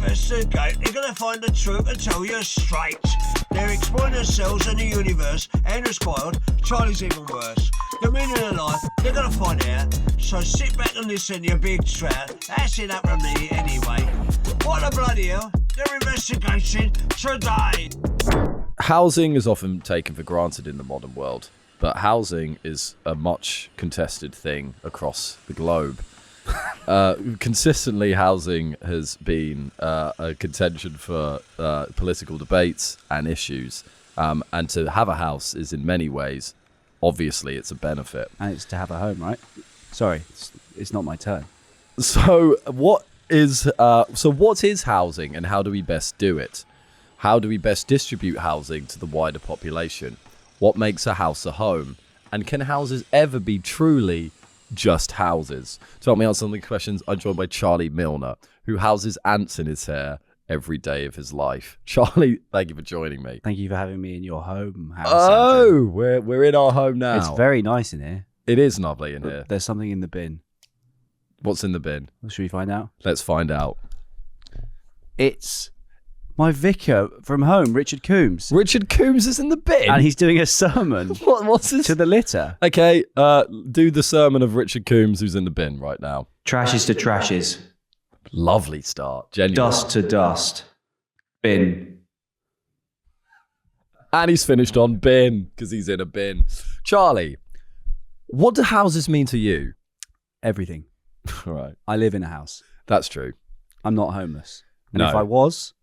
investigate, they're going to find the truth and tell you straight. They're exploring themselves and the universe. Andrew's spoiled, Charlie's even worse. The meaning of life, they're going to find out. So sit back and listen, you big trout. That's it up from me anyway. What the bloody hell? They're investigating today. Housing is often taken for granted in the modern world, but housing is a much contested thing across the globe. Consistently, housing has been a contention for political debates and issues. And to have a house is in many ways, obviously, it's a benefit. And it's to have a home, right? Sorry, it's not my turn. So what is housing and how do we best do it? How do we best distribute housing to the wider population? What makes a house a home? And can houses ever be truly just houses? To help me answer some of the questions, I'm joined by Charlie Milner, who houses ants in his hair every day of his life. Charlie, thank you for joining me. Thank you for having me in your home house. Oh, we're in our home now. It's very nice in here. It is lovely in here. There's something in the bin. What's in the bin? Should we find out? Let's find out. It's my vicar from home, Richard Coombs. Richard Coombs is in the bin? And he's doing a sermon what's this? to the litter. Okay, do the sermon of Richard Coombs, who's in the bin right now. Trashes to trashes. Lovely start, genuine. Dust to dust. Bin. And he's finished on bin, because he's in a bin. Charlie, what do houses mean to you? Everything. Right. I live in a house. That's true. I'm not homeless. And No. if I was,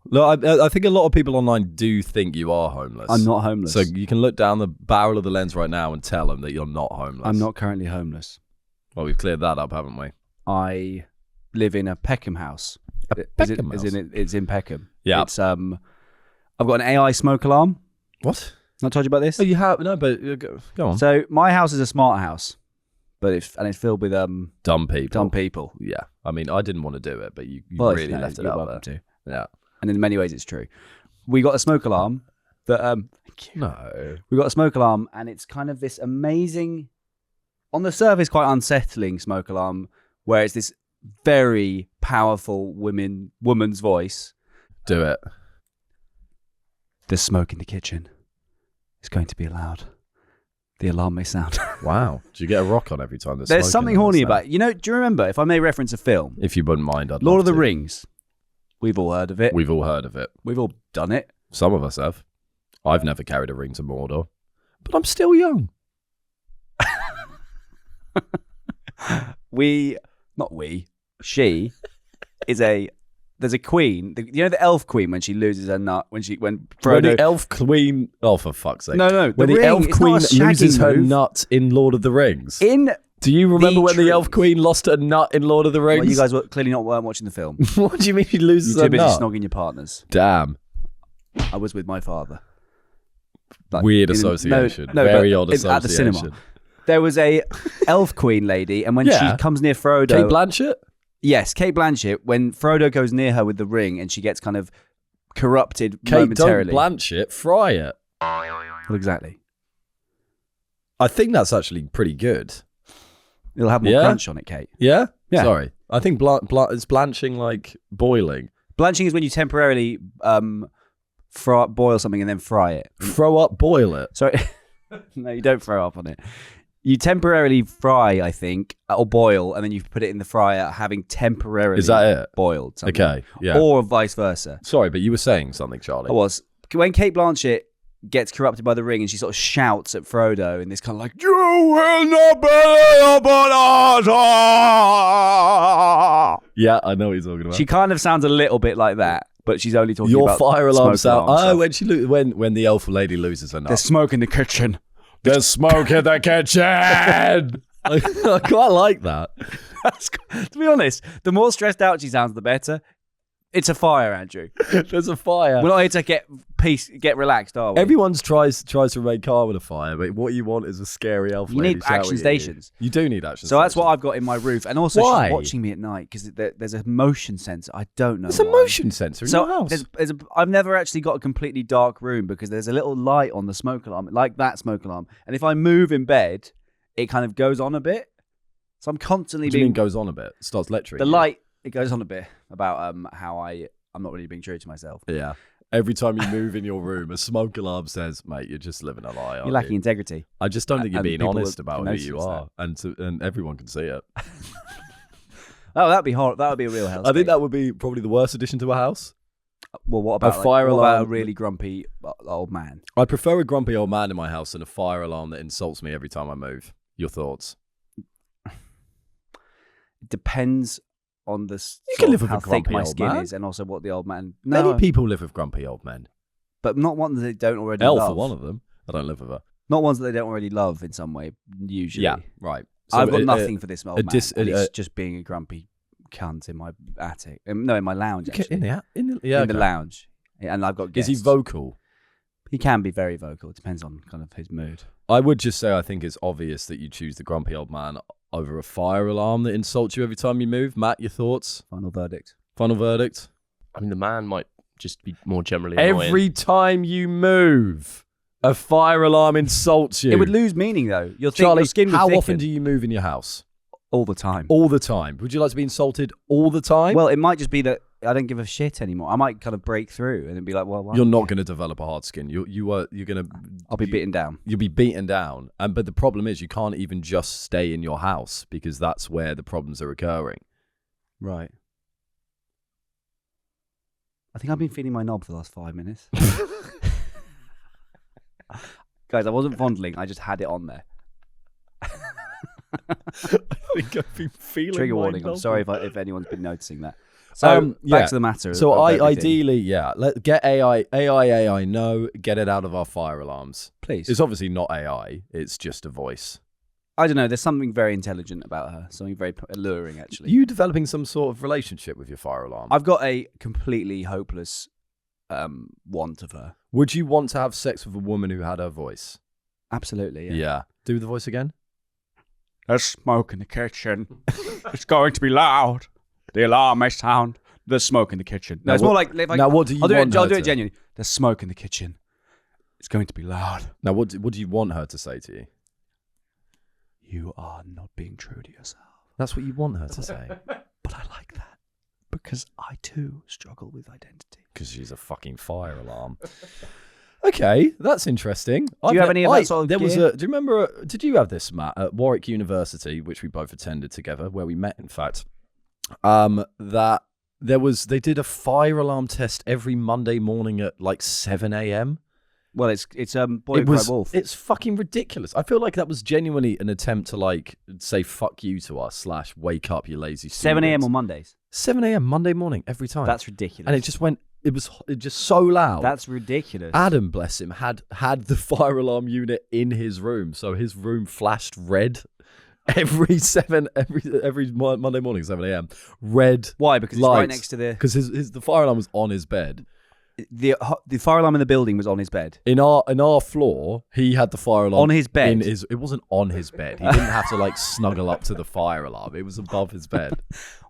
Look, I think a lot of people online do think you are homeless. I'm not homeless. So you can look down the barrel of the lens right now and tell them that you're not homeless. I'm not currently homeless. Well, we've cleared that up, haven't we? I live in a Peckham house. Peckham house? It's in Peckham. Yeah. It's I've got an AI smoke alarm. What? Not told you about this? Oh, you have? No, but go on. So my house is a smart house, but it's filled with Dumb people. dumb people. Yeah. I mean, I didn't want to do it, but you Well, really left it you're out welcome there. to. Yeah. And in many ways, it's true. We got a smoke alarm that No. we got a smoke alarm, and it's kind of this amazing, on the surface, quite unsettling smoke alarm, where it's this very powerful woman's voice. Do it. There's smoke in the kitchen. It's going to be loud. The alarm may sound. Wow. Do you get a rock on every time there's There's smoke something in horny the about it. You know, do you remember, if I may reference a film, If you wouldn't mind, I'd Lord love of the to. Rings? We've all heard of it. We've all heard of it. We've all done it. Some of us have. I've never carried a ring to Mordor, but I'm still young. She is there's a queen. You know the elf queen when she loses her nut, when Frodo... When the elf queen... Oh, for fuck's sake. No, When the the ring, elf it's queen not a shagging loses her move. nut in Lord of the Rings. In Do you remember the when the elf trees. queen lost her nut in Lord of the Rings? Well, you guys were clearly weren't watching the film. What do you mean she loses You're her too busy nut? snogging your partners. Damn. I was with my father. Weird association. No, Very but odd association. at the cinema. There was a elf queen lady, and when Yeah. she comes near Frodo... Kate Blanchett? Yes, Kate Blanchett, when Frodo goes near her with the ring and she gets kind of corrupted Kate, don't momentarily. blanch it, fry it. Well, exactly. I think that's actually pretty good. It'll have more Yeah? crunch on it, Kate. Yeah? Yeah. Sorry. I think is blanching like boiling. Blanching is when you temporarily boil something and then fry it. Throw up, boil it. Sorry. No, you don't throw up on it. You temporarily fry, I think, or boil, and then you put it in the fryer, having temporarily Is that it? boiled something. Okay, yeah. Or vice versa. Sorry, but you were saying something, Charlie. I was. When Kate Blanchett gets corrupted by the ring and she sort of shouts at Frodo in this kind of like, "You will not be upon us!" Yeah, I know what you're talking about. She kind of sounds a little bit like that, but she's only talking Your about fire alarm smoke sound. alarm Oh, stuff. when the elf lady loses her nut. There's smoke in the kitchen. There's smoke in the kitchen. I quite like that. To be honest, the more stressed out she sounds, the better. It's a fire, Andrew. There's a fire. We're not here to get relaxed, are we? Everyone tries to remain calm with a fire, but what you want is a scary elf You lady need shouting action at stations. You do need action So that's stations. what I've got in my roof. And also Why? she's watching me at night because there's a motion sensor. I don't know There's a why. motion sensor in So your house. I've never actually got a completely dark room because there's a little light on the smoke alarm, like that smoke alarm. And if I move in bed, it kind of goes on a bit. So I'm constantly What do you being... mean goes on a bit? Starts lecturing The you? light it goes on a bit about how I'm not really being true to myself. Yeah. Every time you move in your room, a smoke alarm says, "Mate, you're just living a lie." You're lacking integrity. I just don't think you're and being people honest can about who notice you that. are, and everyone can see it. Oh, that'd be horrible. That would be a real hell. I think that would be probably the worst addition to a house. Well, what about fire what about a alarm? really grumpy old man? I prefer a grumpy old man in my house than a fire alarm that insults me every time I move. Your thoughts? It depends on the can live with how a thick grumpy my old skin man. is, and also what the old man. Many people live with grumpy old men. but not ones that they don't already Elle love. for one of them. I don't live with her. Not ones that they don't already love in some way. Usually, Yeah, right. So I've got nothing for this old man. dis- And he's just being a grumpy cunt in my attic. No, in my lounge. Actually, in the the lounge. And I've got guests. Is he vocal? He can be very vocal. It depends on kind of his mood. I would just say I think it's obvious that you choose the grumpy old man over a fire alarm that insults you every time you move. Matt, your thoughts? Final verdict. Final verdict? I mean, the man might just be more generally annoying. Every time you move, a fire alarm insults you. It would lose meaning though. Your Charlie, skin would how thicken. often do you move in your house? All the time. All the time. Would you like to be insulted all the time? Well, it might just be that I don't give a shit anymore. I might kind of break through and then be like, well, why? You're not going to develop a hard skin. You're going to. I'll be beaten down. You'll be beaten down. But the problem is you can't even just stay in your house because that's where the problems are occurring. Right. I think I've been feeling my knob for the last 5 minutes. Guys, I wasn't fondling. I just had it on there. I think I've been feeling Trigger my warning. I'm knob. sorry if anyone's been noticing that. So yeah. back to the matter. So of everything. ideally, yeah, get AI. No, get it out of our fire alarms. Please. It's obviously not AI. It's just a voice. I don't know. There's something very intelligent about her. Something very alluring, actually. You developing some sort of relationship with your fire alarm? I've got a completely hopeless want of her. Would you want to have sex with a woman who had her voice? Absolutely. Yeah. Yeah. Do the voice again. There's smoke in the kitchen. It's going to be loud. The alarm may sound. There's smoke in the kitchen. No, Now it's what- more like if I, now what do you I'll do want it, I'll her do to- it genuinely. There's smoke in the kitchen. It's going to be loud. Now, what do you want her to say to you? You are not being true to yourself. That's what you want her to say. But I like that because I too struggle with identity. Because she's a fucking fire alarm. Okay, that's interesting. Do you have any of that sort of There was gear? a. Do you remember? Did you have this, Matt, at Warwick University, which we both attended together, where we met, in fact? That they did a fire alarm test every Monday morning at like 7 a.m. Well, it's Boy Who Cried Wolf. It's fucking ridiculous. I feel like that was genuinely an attempt to like say fuck you to us / wake up, you lazy. 7 a.m. students. on Mondays. 7 a.m. Monday morning every time. That's ridiculous. and it just went. It was just so loud. That's ridiculous. Adam, bless him, had the fire alarm unit in his room, so his room flashed red every Monday morning, 7 a.m. Red. Why? Because it's right next to the Because the fire alarm was on his bed. the fire alarm in the building was on his bed. In our floor, he had the fire alarm On his bed? It wasn't on his bed. He didn't have to like snuggle up to the fire alarm. It was above his bed.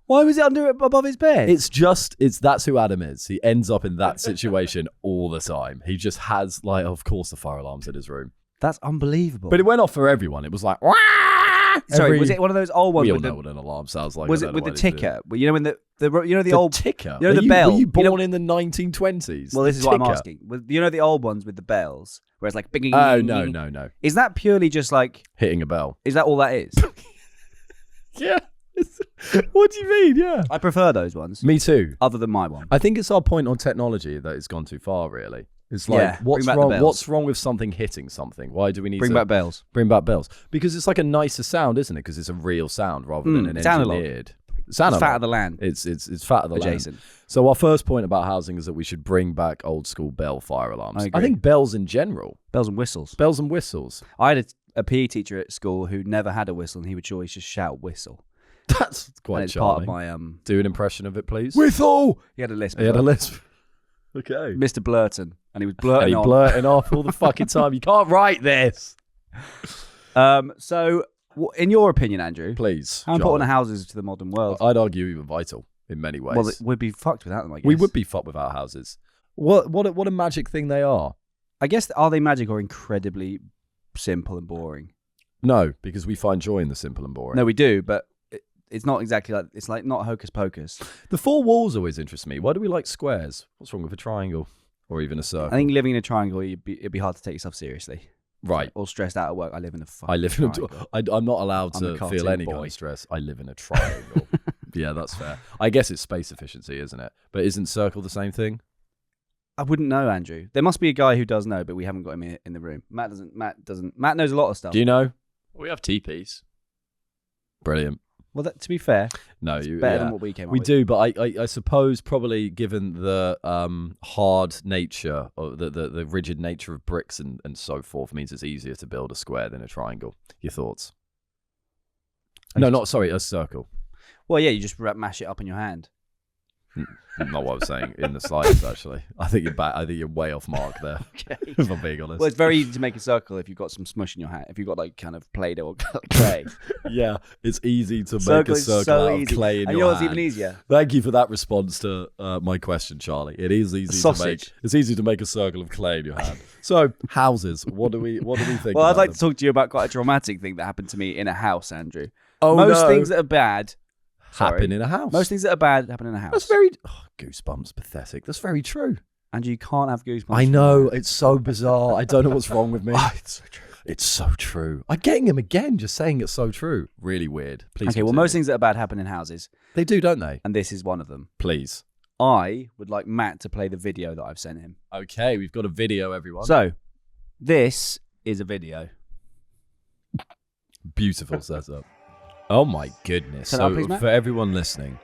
Why was it above his bed? That's who Adam is. He ends up in that situation all the time. He just has like, of course, the fire alarm's in his room. That's unbelievable. But it went off for everyone. It was like, "Wah!" Sorry, was it one of those old ones? We all with know the, what an alarm sounds like. was I it don't with know the why they do ticker? Well, you know when the The old ticker. You know the Were bell. Were you You know- born in the 1920s? Well, this The is what I'm ticker. asking. You know the old ones with the bells, where it's like bing. Oh no! Is that purely just like? Hitting a bell. Is that all that is? Yeah. What do you mean? Yeah. I prefer those ones. Me too. Other than my one. I think it's our point on technology that it's gone too far. Really, it's like Yeah, what's bring back the wrong? bells. What's wrong with something hitting something? Why do we need Bring to back bells. bring back bells? Because it's like a nicer sound, isn't it? Because it's a real sound rather than an it's analog. engineered. It's It's analog. fat of the land. It's fat of the Adjacent. land. So our first point about housing is that we should bring back old school bell fire alarms. I agree. think bells in general, Bells and whistles. bells and whistles. I had a PE teacher at school who never had a whistle, and he would always just shout whistle. That's quite And it's charming. part of my Do an impression of it, please. whistle. He had a lisp. He had a lisp. Okay. Mr. Blurton, and he was And blurting he on. blurting off all the fucking time. You can't write this. So, in your opinion, Andrew, Please. how important are houses to the modern world? I'd argue even vital in many ways. Well, we'd be fucked without them. I guess we would be fucked without houses. What a magic thing they are. I guess are they magic or incredibly simple and boring? No, because we find joy in the simple and boring. No, we do, but it's not exactly like it's like not hocus pocus. The four walls always interest me. Why do we like squares? What's wrong with a triangle or even a circle? I think living in a triangle, it'd be hard to take yourself seriously. Right. All stressed out at work. I live in a fucking I live in triangle. I'm not allowed I'm a to cartoon feel any boy. kind of stress. I live in a triangle. Yeah, that's fair. I guess it's space efficiency, isn't it? But isn't circle the same thing? I wouldn't know, Andrew. There must be a guy who does know, but we haven't got him in the room. Matt doesn't. Matt knows a lot of stuff. Do you know? We have teepees. Brilliant. Well, to be fair, No, it's you better yeah. than what we came up We with. do, but I suppose probably given the hard nature or the rigid nature of bricks and so forth means it's easier to build a square than a triangle. Your thoughts? No, not sorry, a circle. Well, yeah, you just mash it up in your hand. Not what I was saying in the slides. Actually, I think you're way off mark there. Okay. If I'm being honest. Well, it's very easy to make a circle if you've got some smush in your hand. If you've got like kind of Play-Doh or clay. Yeah, it's easy to make Circle a is circle so out of easy. clay in And you your know what's hand. even easier? Thank you for that response to my question, Charlie. It is easy to sausage. make. It's easy to make a circle of clay in your hand. So houses. What do we think? Well, I'd about like them? to talk to you about quite a dramatic thing that happened to me in a house, Andrew. Oh, Most no. things that are bad happen in a house. Most things that are bad happen in a house. That's very goosebumps. Pathetic. That's very true. Andrew, you can't have goosebumps. I know it's so bizarre. I don't know what's wrong with me. It's so true. It's so true. I'm getting him again, just saying it's so true. Really weird. Please. Okay, well, continue. most things that are bad happen in houses, they do, don't they? and this is one of them. Please. I would like Matt to play the video that I've sent him. Okay, we've got a video, everyone. So, this is a video. Beautiful setup. Oh my goodness. Turn it So up, please, Matt. for everyone listening,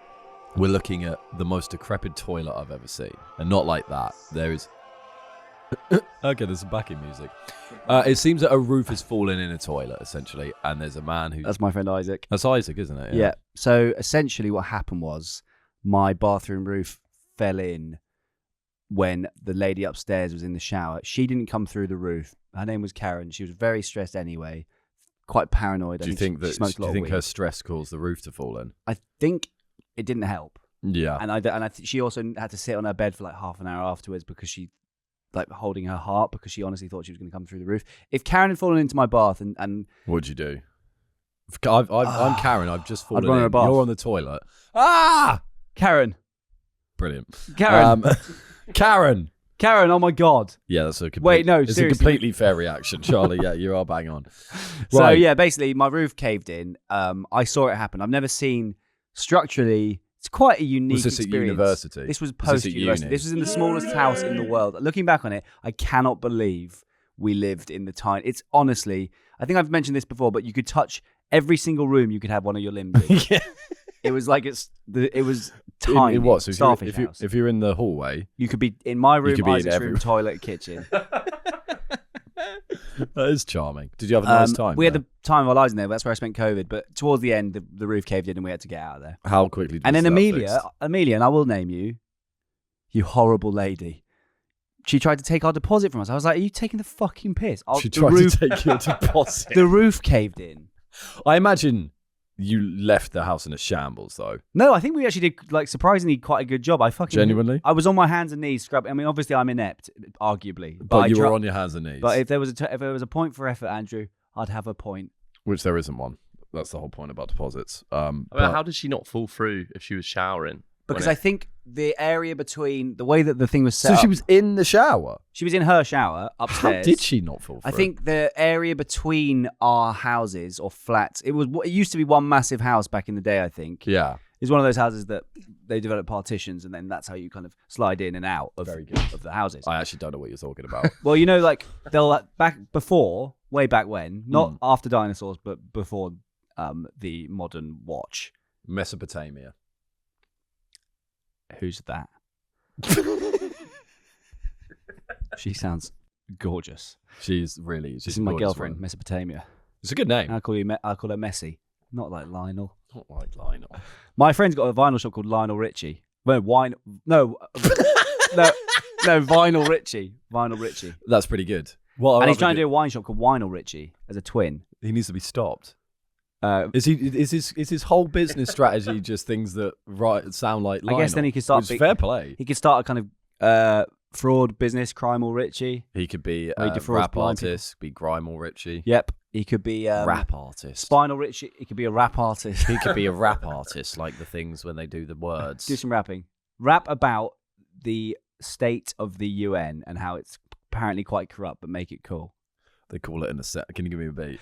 we're looking at the most decrepit toilet I've ever seen. And not like that. There is... Okay, there's some backing music. It seems that a roof has fallen in a toilet, essentially. And there's a man who... That's my friend Isaac. That's Isaac, isn't it? Yeah. So, essentially what happened was my bathroom roof fell in when the lady upstairs was in the shower. She didn't come through the roof. Her name was Karen. She was very stressed anyway. Quite paranoid. Do you think she smoked a lot of weed. her stress caused the roof to fall in? I think it didn't help. Yeah. And she also had to sit on her bed for like half an hour afterwards because she, like, holding her heart because she honestly thought she was going to come through the roof. If Karen had fallen into my bath and What'd you do? I'm Karen. I've just fallen run her a in. bath. You're on the toilet. Ah! Karen, Brilliant. Karen, Karen. oh my God. Yeah, that's a complete, Wait, no, it's seriously. a completely fair reaction, Charlie. Yeah, you are bang on. So Right. yeah, basically my roof caved in. I saw it happen. I've never seen structurally. It's quite a unique Was this experience. at university? This was Was this post at university. uni? This was in the smallest house in the world. Looking back on it, I cannot believe we lived in the tiny. It's honestly, I think I've mentioned this before, but you could touch every single room. You could have one of your limbs in. Yeah. It was like it was tiny. In what? So Starfish house. if you're in the hallway, You could be in my room, could be in Isaac's every room, room. toilet, kitchen. that is charming. Did you have a nice time? We had there? the time of our lives in there. That's where I spent COVID. But towards the end, the roof caved in and we had to get out of there. How quickly? And was then that Amelia, fixed? and I will name you, you horrible lady. She tried to take our deposit from us. I was like, "Are you taking the fucking piss?" She The tried roof, to take your deposit. the roof caved in. I imagine you left the house in a shambles, though. No, I think we actually did, like, surprisingly quite a good job. Genuinely? I was on my hands and knees scrubbing. I mean, obviously I'm inept, arguably, But I you were on your hands and knees. But if there was a point for effort, Andrew, I'd have a point. Which there isn't one. That's the whole point about deposits. How did she not fall through if she was showering? Because I think the area between the way that the thing was set So up, she was in the shower. she was in her shower How upstairs. did she not fall through? I think the area between our houses or flats, it used to be one massive house back in the day, I think. Yeah. It's one of those houses that they develop partitions and then that's how you kind of slide in and out of the houses. I actually don't know what you're talking about. Well, you know, like they'll way back when, not after dinosaurs, but before the modern watch. Mesopotamia. Who's that? She sounds gorgeous. She's really. This is my girlfriend, Mesopotamia. It's a good name. I'll call her Messi, not like Lionel. Not like Lionel. My friend's got a vinyl shop called Lionel Richie. Vinyl Richie. Vinyl Richie. That's pretty good. Well, And he's trying to do a wine shop called Vinyl Richie as a twin. He needs to be stopped. Is his whole business strategy just things that sound like Lionel? I guess then he could start Which is fair play. He could start a kind of fraud, business, crime, or Richie. He could be Or he a defrauds rap blind people. artist, be Grime or Richie. Yep. He could be Rap artist. Spinal Richie. He could be a rap artist. He could be a rap artist, like the things when they do the words. Do some rapping. Rap about the state of the UN and how it's apparently quite corrupt, but make it cool. They call it in a set. Can you give me a beat?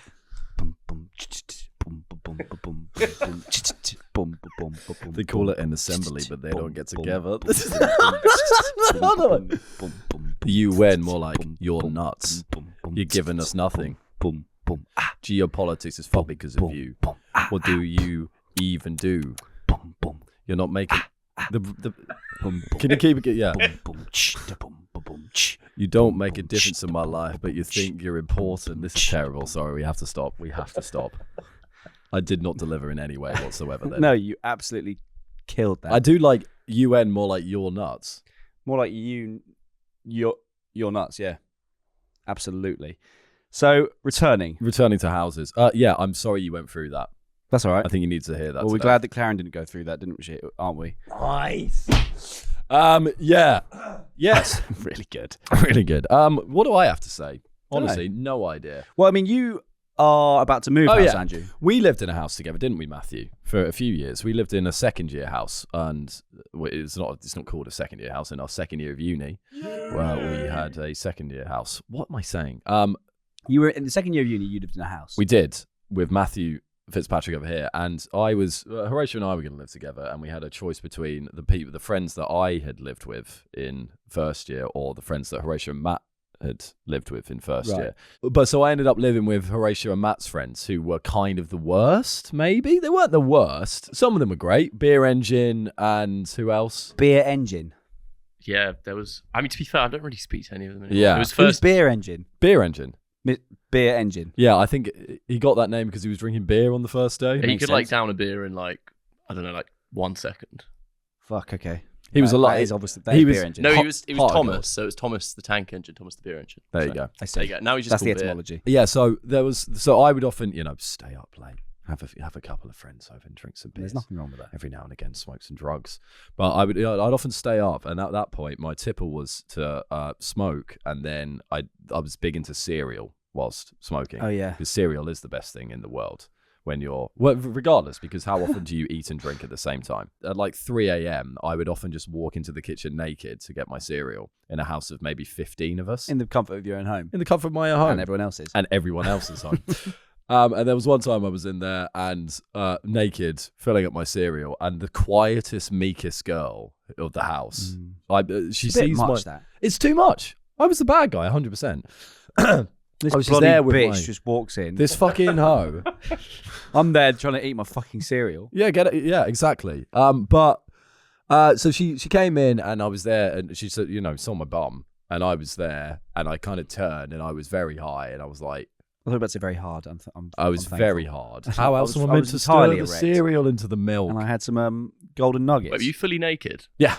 They call it an assembly, but they don't get together. The UN, more like, you're nuts. You're giving us nothing. Geopolitics is fun because of you. What do you even do? You're not making the Can you keep it? Yeah. You don't make a difference in my life, but you think you're important. This is terrible. Sorry, we have to stop. We have to stop. I did not deliver in any way whatsoever then. No, you absolutely killed that. I do like UN more like you're nuts. More like you're nuts, yeah. Absolutely. So, returning to houses. Yeah, I'm sorry you went through that. That's all right. I think you need to hear that. Well, we're today. glad that Claren didn't go through that, didn't we? Aren't we? Nice. Yeah. Yes. Really good. Really good. What do I have to say? Dunno. Honestly, no idea. Well, I mean, you are about to move house, Andrew. We lived in a house together, didn't we, Matthew? For a few years. We lived in a second-year house, and it's not called a second-year house. In our second year of uni, well, we had a second-year house. What am I saying? You were in the second year of uni. You lived in a house. We did with Matthew Fitzpatrick over here, and I was Horatio and I were going to live together, and we had a choice between the friends that I had lived with in first year, or the friends that Horatio and Matt had lived with in first year. But so I ended up living with Horatio and Matt's friends, who were kind of the worst. Maybe they weren't the worst. Some of them were great. Beer Engine and who else? Beer Engine. Yeah, there was. I mean, to be fair, I don't really speak to any of them anymore. Yeah. It was Who's first. Beer Engine? Beer Engine. Beer Engine. Yeah, I think he got that name because he was drinking beer on the first day. Yeah, you Makes could like sense. down a beer in like, I don't know, like 1 second. Fuck. Okay. He was a lot. That is obviously he was- Beer Engine. No, Hot- it was hot Thomas. God. So it was Thomas the tank engine, Thomas the beer engine. There So, you go. I see. There you go. Now he's just That's the called beer. etymology. Yeah, so I would often, stay up late, have a couple of friends over and drink some beers. There's nothing wrong with that. Every now and again, smoke some drugs. But I'd often stay up, and at that point, my tipple was to smoke, and then I was big into cereal whilst smoking. Oh, yeah. Because cereal is the best thing in the world when regardless, because how often do you eat and drink at the same time? At like 3 a.m., I would often just walk into the kitchen naked to get my cereal in a house of maybe 15 of us. In the comfort of your own home. In the comfort of my own home. And everyone else's. And everyone else's home. And there was one time I was in there and naked, filling up my cereal, and the quietest, meekest girl of the house. She It's a bit sees much, that. It's too much. I was the bad guy, 100%. This I was just bloody there with bitch my- just walks in. This fucking hoe. I'm there trying to eat my fucking cereal. Yeah, get it. Yeah, exactly. So she came in and I was there, and she said, saw my bum, and I was there, and I kind of turned, and I was very high, and I was like, I thought about to say very hard. I was I'm very thankful. hard. How else am I I meant was to stir entirely the erect. cereal into the milk? And I had some golden nuggets. Wait, were you fully naked? Yeah,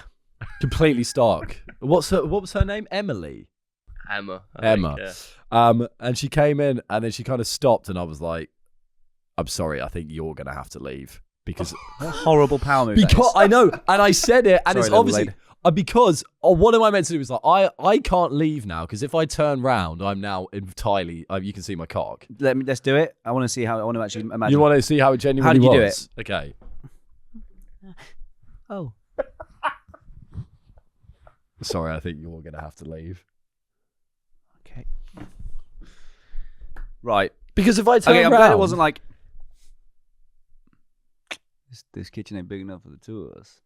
completely stark. What was her name? Emily. Emma. Emma. Think, yeah. And she came in, and then she kind of stopped, and I was like, "I'm sorry, I think you're gonna have to leave because What a horrible power move. that because is. I know." And I said it, and Sorry, it's little obviously lady. because what am I meant to do? Is like I can't leave now because if I turn round, I'm now entirely. You can see my cock. Let's do it. I want to see how. I want to actually imagine. You want to see how it genuinely How did you do was? Okay. Oh. Sorry, I think you're gonna have to leave Okay. Right. because if I turn Okay. I'm round, glad it wasn't like. This kitchen ain't big enough for the two of us.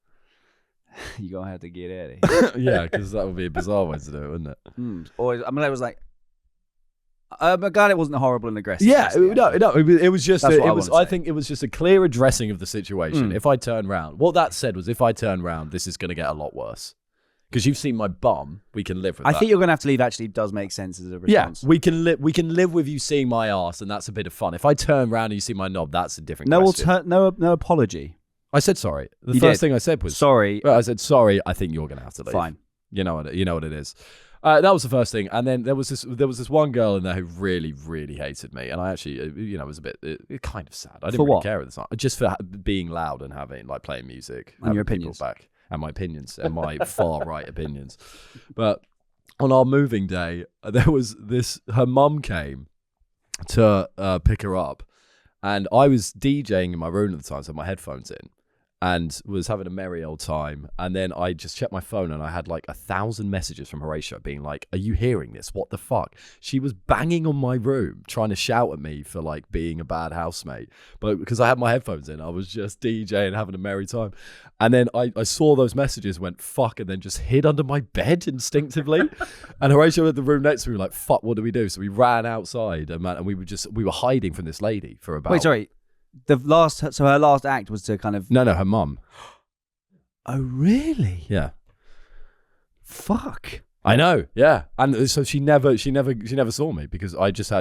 You're gonna have to get at it. yeah, because that would be a bizarre way to do it, wouldn't it? Or I'm glad it was like. I'm glad it wasn't horrible and aggressive. Yeah, basically. it was just. That's what I It was. wanna I say. think it was just a clear addressing of the situation. Mm. If I turn round, what that said was, if I turn round, this is going to get a lot worse. Because you've seen my bum, we can live with I that. think you're gonna have to leave. Actually, does make sense as a yeah, response. we can live. We can live with you seeing my ass, and that's a bit of fun. If I turn round and you see my knob, that's a different. No, question. no apology. I said sorry. The You first did. thing I said was Sorry. I said sorry. I think you're going to have to leave. Fine. You know what it is. That was the first thing, and then there was this one girl in there who really, really hated me, and I actually, was a bit kind of sad. I didn't For really what? care at the time, just for being loud and playing music, And your having people opinions. back, and my opinions, and my far right opinions. But on our moving day, there was her mum came to pick her up, and I was DJing in my room at the time, so I had my headphones in, and was having a merry old time. And then I just checked my phone, and I had like 1,000 messages from Horatio being like, "Are you hearing this? What the fuck?" She was banging on my room, trying to shout at me for like being a bad housemate. But because I had my headphones in, I was just DJing, having a merry time. And then I saw those messages, went fuck, and then just hid under my bed instinctively. And Horatio in the room next to me, we were like, "Fuck, what do we do?" So we ran outside, and we were hiding from this lady for about. Wait, sorry. Her last act was to kind of. No, her mum. Oh, really? Yeah. Fuck. I know, yeah, and so she never saw me because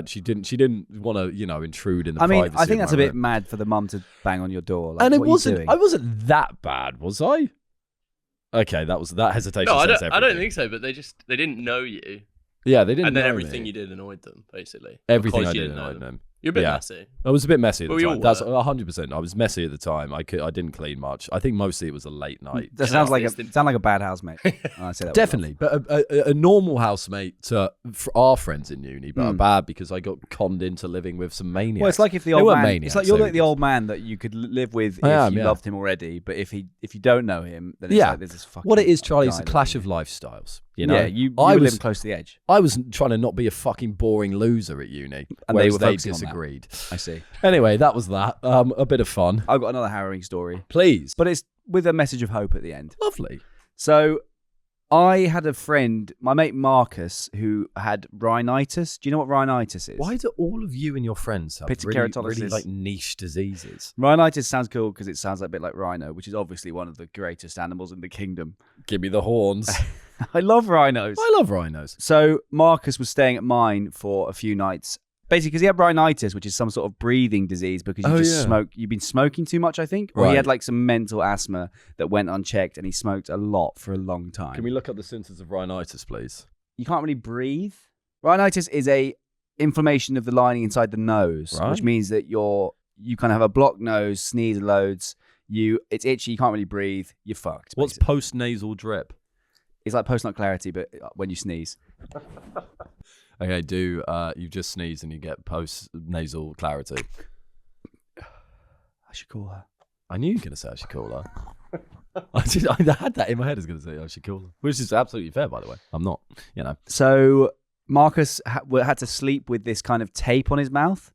she didn't want to intrude in the. I mean, privacy I think of that's my a bit room. mad for the mum to bang on your door. Like, And it what are you wasn't. doing? I wasn't that bad, was I? Okay, that hesitation. No, I says don't everything. think so. But they didn't know you, Yeah, they didn't. and then know everything me. you did annoyed them, basically. Everything because I you did annoyed them. You're a bit Yeah. messy. I was a bit messy at the Well, we time. all That's were. 100%. I was messy at the time. I didn't clean much. I think mostly it was a late night. That sounds like It's a bad housemate. I say that Definitely, but a normal housemate for our friends in uni, but are bad because I got conned into living with some maniacs. Well, it's like if the They old weren't man. maniacs, It's like you're they like the were old man that you could live with if I am, you yeah. loved him already. But if you don't know him, then it's Yeah. like there's this fucking. what it is, Charlie, it's guy a clash living of lifestyles. here. You know, Yeah, you I were was living close to the edge. I was trying to not be a fucking boring loser at uni, And whereas they were they focusing on that. disagreed. I see. Anyway, that was that. A bit of fun, I've got another harrowing story, please. but it's with a message of hope at the end. Lovely. So, I had a friend, my mate Marcus, who had rhinitis. Do you know what rhinitis is? Why do all of you and your friends have really Pitykeratolysis. like niche diseases? Rhinitis sounds cool because it sounds like a bit like rhino, which is obviously one of the greatest animals in the kingdom. Give me the horns. I love rhinos. I love rhinos. So Marcus was staying at mine for a few nights, basically because he had rhinitis, which is some sort of breathing disease because you you've been smoking too much, I think, or he Right. had like some mental asthma that went unchecked, and he smoked a lot for a long time. Can we look up the symptoms of rhinitis, please? You can't really breathe. Rhinitis is a inflammation of the lining inside the nose, Right. which means that you kind of have a blocked nose, sneeze loads. It's itchy, you can't really breathe. You're fucked. What's basically. post-nasal drip? It's like post-nut clarity, but when you sneeze. Okay, you just sneeze and you get post-nasal clarity. I should call her. I knew you were going to say I should call her. I had that in my head. I was going to say I should call her. Which is absolutely fair, by the way. I'm not, So Marcus had to sleep with this kind of tape on his mouth.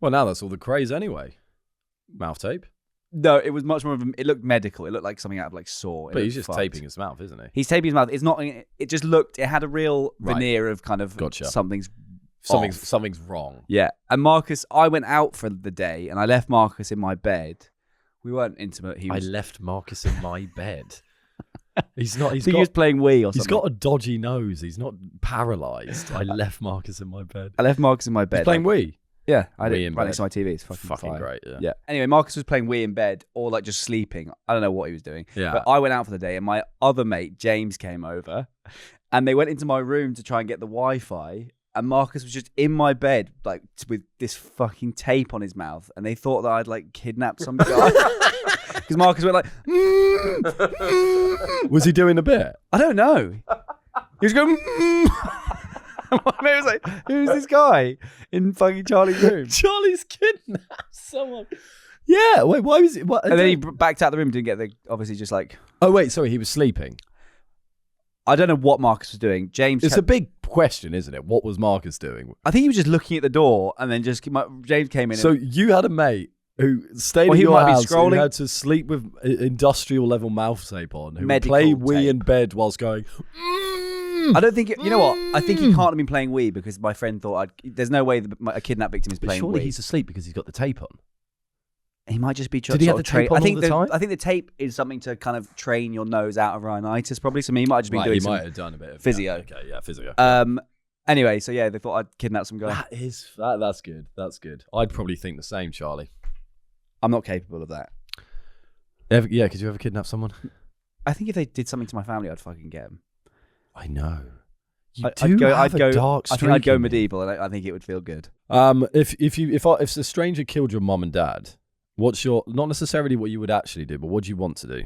Well, now that's all the craze anyway. Mouth tape. No, it was much more of a. It looked medical. It looked like something out of like Saw. But he's just taping his mouth, isn't he? He's taping his mouth. It's not. It just looked. It had a real Right. veneer of kind of Gotcha. something's Something's wrong. Yeah. And Marcus, I went out for the day and I left Marcus in my bed. We weren't intimate. I left Marcus in my bed. He's not. he was playing Wii or something. He's got a dodgy nose. He's not paralyzed. I left Marcus in my bed. I left Marcus in my bed. He's playing Wii. Yeah, I Wii did. in Right next bed. to my TV. It's fucking fire. great. Yeah. Yeah. Anyway, Marcus was playing Wii in bed or like just sleeping. I don't know what he was doing. Yeah. But I went out for the day and my other mate, James, came over and they went into my room to try and get the Wi-Fi. And Marcus was just in my bed, like with this fucking tape on his mouth. And they thought that I'd like kidnapped some guy. Because Marcus went like, Was he doing a bit? I don't know. He was going, my mate was like, who's this guy in fucking Charlie's room? Charlie's kidnapped someone. Yeah. Wait. Why was it? What, And then he backed out the room, didn't get the, obviously just like, Oh wait. Sorry. He was sleeping. I don't know what Marcus was doing. James, It's a big question, isn't it? What was Marcus doing? I think he was just looking at the door and then just, James came in. So you had a mate who stayed Well, at he your might be house who scrolling. had to sleep with industrial level mouth tape on, who would Medical play Wii tape. in bed whilst going. I don't think, you know what? I think he can't have been playing Wii because my friend thought there's no way a kidnap victim is But playing surely Wii. he's asleep because he's got the tape on. He might just be Did he have the tape on all the time? I think the tape is something to kind of train your nose out of rhinitis, probably. So he might have just been Right, doing he some might have done a bit of physio. Yeah, okay, yeah, physio. Anyway, so yeah, they thought I'd kidnap some guy. That's good. That's good. I'd probably think the same, Charlie. I'm not capable of that. Yeah, could you ever kidnap someone? I think if they did something to my family, I'd fucking get them. I know. I'd go dark I think I'd streak go in you. medieval, and I think it would feel good. If a stranger killed your mum and dad, what's your, not necessarily what you would actually do, but what do you want to do?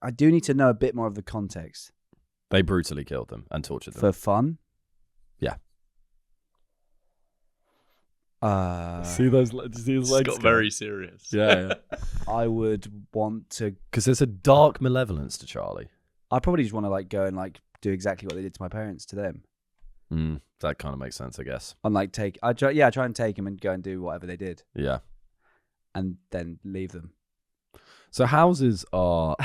I do need to know a bit more of the context. They brutally killed them and tortured them. For fun? Yeah. See those legs? It's got very serious. Yeah. I would want to. Because there's a dark malevolence to Charlie. I probably just want to like go and like do exactly what they did to my parents to them. That kind of makes sense, I guess. And like try and take them and go and do whatever they did, Yeah. and then leave them. So houses are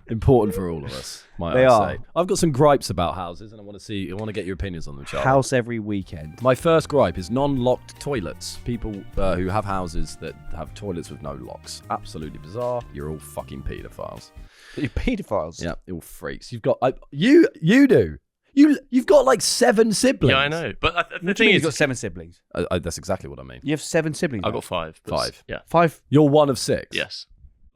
important for all of us. They I are. say. I've got some gripes about houses, and I want to get your opinions on them, Charlie. House every weekend. My first gripe is non-locked toilets. People who have houses that have toilets with no locks. Absolutely bizarre. You're all fucking paedophiles. You're paedophiles. Yeah, you're all freaks. You've got you do. You've got like 7 siblings. Yeah, I know. But the What do you thing mean is, you've got 7 siblings? That's exactly what I mean. You have 7 siblings. I've got 5. but 5. Yeah. 5. You're one of 6. Yes.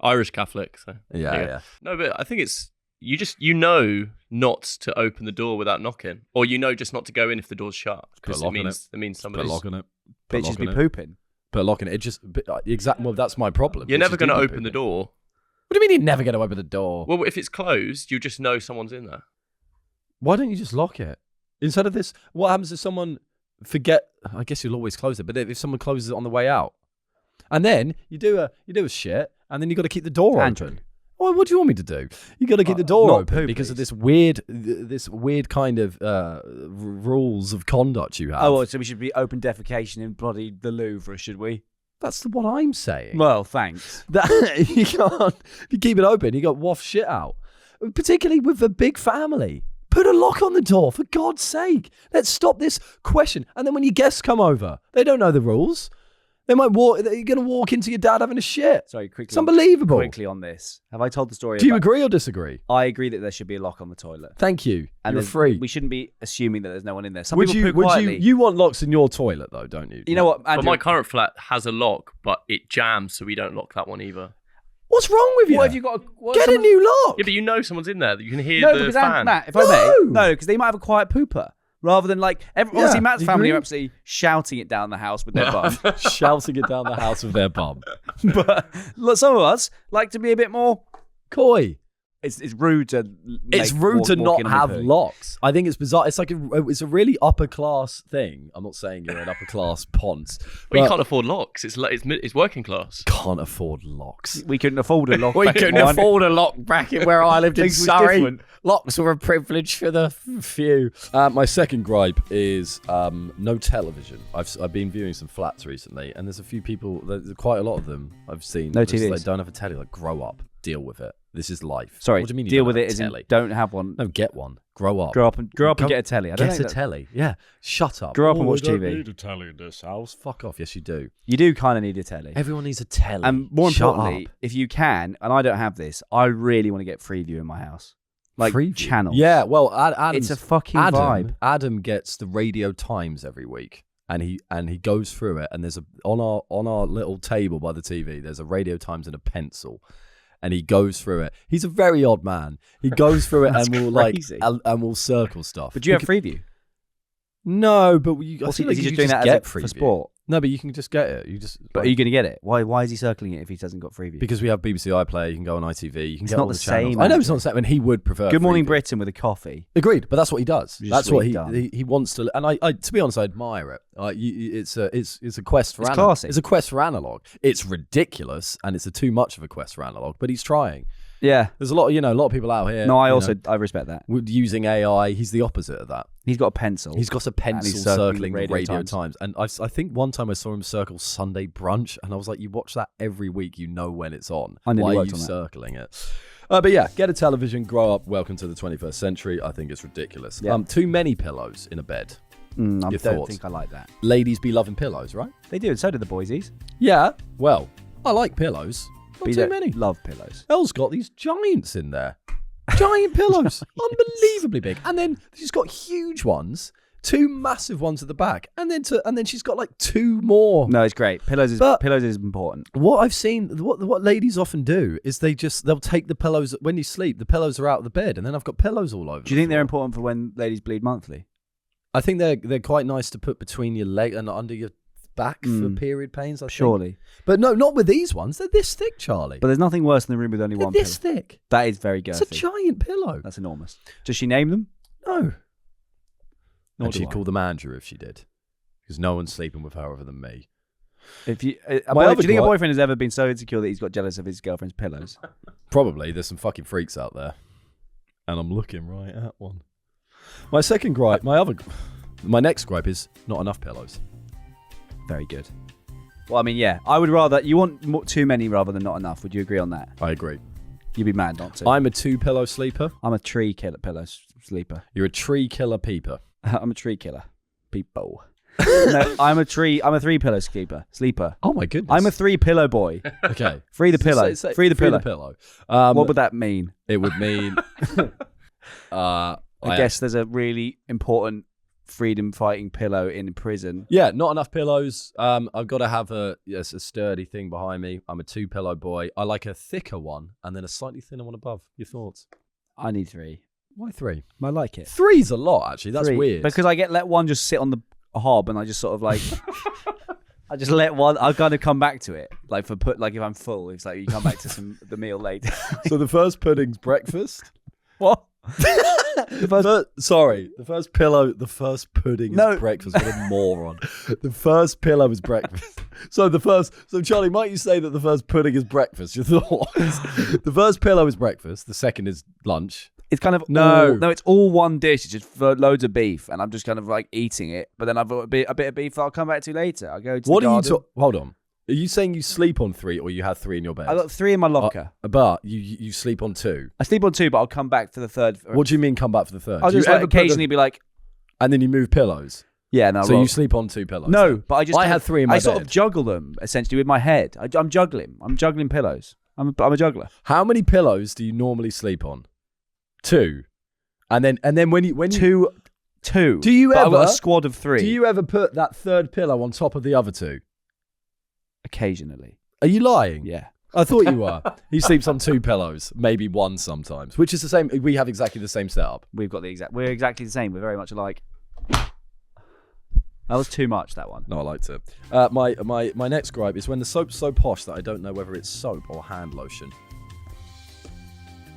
Irish Catholic. So Yeah. No, but I think it's you know not to open the door without knocking, or just not to go in if the door's shut because it means Put a somebody's. lock on it. Bitches be pooping. Put a lock on it. It just exactly. Well, that's my problem. You're never going to open the door. What do you mean you're never going to open the door? Well, if it's closed, you just know someone's in there. Why don't you just lock it? Instead of this, what happens if someone forget? I guess you'll always close it, but if someone closes it on the way out, and then you do a shit, and then you got to keep the door open. Well, what do you want me to do? You got to keep the door not open poo, because please. of this weird kind of rules of conduct you have. Oh, well, so we should be open defecation in bloody the Louvre, should we? That's what I'm saying. Well, thanks. That you can't. If you keep it open, you got waft shit out. Particularly with a big family. Put a lock on the door, for God's sake. Let's stop this question. And then when your guests come over, they don't know the rules. They might walk. You're going to walk into your dad having a shit. Sorry, quickly. It's unbelievable. Quickly on this. Have I told the story? Do you agree or disagree? I agree that there should be a lock on the toilet. Thank you. And You're free. We shouldn't be assuming that there's no one in there. Some people poo would quietly. you want locks in your toilet though, don't you? You know what, But Andrew? my current flat has a lock, but it jams, so we don't lock that one either. What's wrong with you? What have you got? Get a new lock. Yeah, but you know someone's in there. You can hear No, the because fan. Matt, if I may, because they might have a quiet pooper. Rather than like, obviously Matt's you family agree? are absolutely shouting it down the house with their bum. Shouting it down the house with their bum. But look, some of us like to be a bit more Coy. It's rude to. It's rude to not have locks. I think it's bizarre. It's like it's a really upper class thing. I'm not saying you're an upper class ponce. But you can't afford locks. It's working class. Can't afford locks. We couldn't afford a lock. We back couldn't in one. afford a lock bracket where I lived in Things was Surrey. different. Locks were a privilege for the few. My second gripe is no television. I've been viewing some flats recently, and there's a few people. There's quite a lot of them I've seen. No just, TVs. like, don't have a telly. Like, grow up. Deal with it. This is life. Sorry, What do you mean you deal don't with have it a as in telly? don't have one. No, get one. Grow up. Grow up and get a telly. I don't Get a think that- telly. Yeah. Shut up. Grow up and watch I don't TV. need a telly in this house. Fuck off. Yes, you do. You do kind of need a telly. Everyone needs a telly. And more Shut importantly, up. if you can, and I don't have this, I really want to get Freeview in my house. Like Preview. channels. Yeah, well, Adam's, It's a fucking vibe. Adam gets the Radio Times every week, and he goes through it. And there's on our little table by the TV. There's a Radio Times and a pencil, and he goes through it. He's a very odd man. He goes through it That's and will crazy. and will circle stuff. But do you have Freeview? No, but I What's feel he, is like he you just doing that get as for Freeview. sport? No, but you can just get it. You just. But are you going to get it? Why is he circling it if he hasn't got Freeview? Because we have BBC iPlayer, you can go on ITV, you can It's get not all the the channels. same, I know it's Andrew. not the same, and he would prefer. Good Morning Freeview. Britain with a coffee. Agreed, but that's what he does. Just That's what sweet done. he wants to. And I, to be honest, I admire it. It's a quest for It's analog. classy. It's a quest for analog. It's ridiculous, and it's too much of a quest for analog. But he's trying. Yeah. There's a lot of people out here. No, I respect that. Using AI. He's the opposite of that. He's got a pencil. He's got a pencil he's circling circling Radio Radio Times. Times. And I think one time I saw him circle Sunday brunch, and I was like, you watch that every week, you know when it's on. I nearly Why are worked you on that. circling it? But yeah, get a television, grow up, welcome to the 21st century. I think it's ridiculous. Yeah. Too many pillows in a bed. I Your don't thoughts? think I like that. Ladies be loving pillows, right? They do, and so do the boysies. Yeah. Well, I like pillows. Not But you too don't many. love pillows. Elle's got these giants in there. Giant pillows. Unbelievably big. And then she's got huge ones, 2 massive ones at the back. And then she's got like 2 more. No, it's great. Pillows is important. What I've seen, what ladies often do is they'll take the pillows when you sleep. The pillows are out of the bed, and then I've got pillows all over. Do you think they're important for when ladies bleed monthly? I think they're quite nice to put between your leg and under your back for period pains, I think. Surely. But no, not with these ones. They're this thick, Charlie. But there's nothing worse than a room with only They're one this pillow. thick. That is very girthy. It's a giant pillow. That's enormous. Does she name them? No. Nor And do she'd I. call them Andrew if she did. Because no one's sleeping with her other than me. If you, My do other you think a gripe- boyfriend has ever been so insecure that he's got jealous of his girlfriend's pillows? Probably. There's some fucking freaks out there. And I'm looking right at one. My second gripe, my next gripe is not enough pillows. Very good. Well, I mean, yeah. I would rather, you want too many rather than not enough. Would you agree on that? I agree. You'd be mad not to. I'm a 2-pillow sleeper. I'm a tree killer pillow sleeper. You're a tree killer peeper. I'm a tree killer. People. No, I'm a 3-pillow sleeper. Oh my goodness. I'm a 3-pillow boy. Okay. Free the pillow. Free the pillow. pillow. What would that mean? It would mean... I guess there's a really important freedom-fighting pillow in prison. Yeah, not enough pillows. I've got to have a sturdy thing behind me. I'm a 2-pillow boy. I like a thicker one and then a slightly thinner one above. Your thoughts? I need 3. Why 3? I like it. 3's a lot, actually. That's 3. weird. Because I let one just sit on the hob and I just sort of like... I just let one... I kind of come back to it. Like if I'm full, it's like you come back to the meal later. So the first pudding's breakfast? What? The first pudding is breakfast. What a moron. The first pillow is breakfast. So Charlie, might you say that the first pudding is breakfast? Your thoughts? The first pillow is breakfast. The second is lunch. It's kind of it's all one dish. It's just loads of beef, and I'm just kind of like eating it. But then I've got a bit of beef that I'll come back to later. I go to what the are garden. you? Hold on. Are you saying you sleep on 3, or you have 3 in your bed? I got 3 in my locker. But you sleep on 2. I sleep on 2, but I'll come back for the third. What do you mean come back for the third? I'll Do you just like ever put occasionally be like, and then you move pillows. yeah, no. So you sleep on 2 pillows. No, then? but I had 3 in my I bed. sort of juggle them essentially with my head. I'm juggling. I'm juggling pillows. I'm a juggler. How many pillows do you normally sleep on? 2. And then when you 2. Do you But ever I've got a squad of 3. Do you ever put that third pillow on top of the other 2? Occasionally? Are you lying? Yeah. I thought you were. He sleeps on 2 pillows, maybe 1 sometimes, which is the same. We have exactly the same setup. We're exactly the same. We're very much alike. That was too much, that one. No, I liked it. My next gripe is when the soap's so posh that I don't know whether it's soap or hand lotion.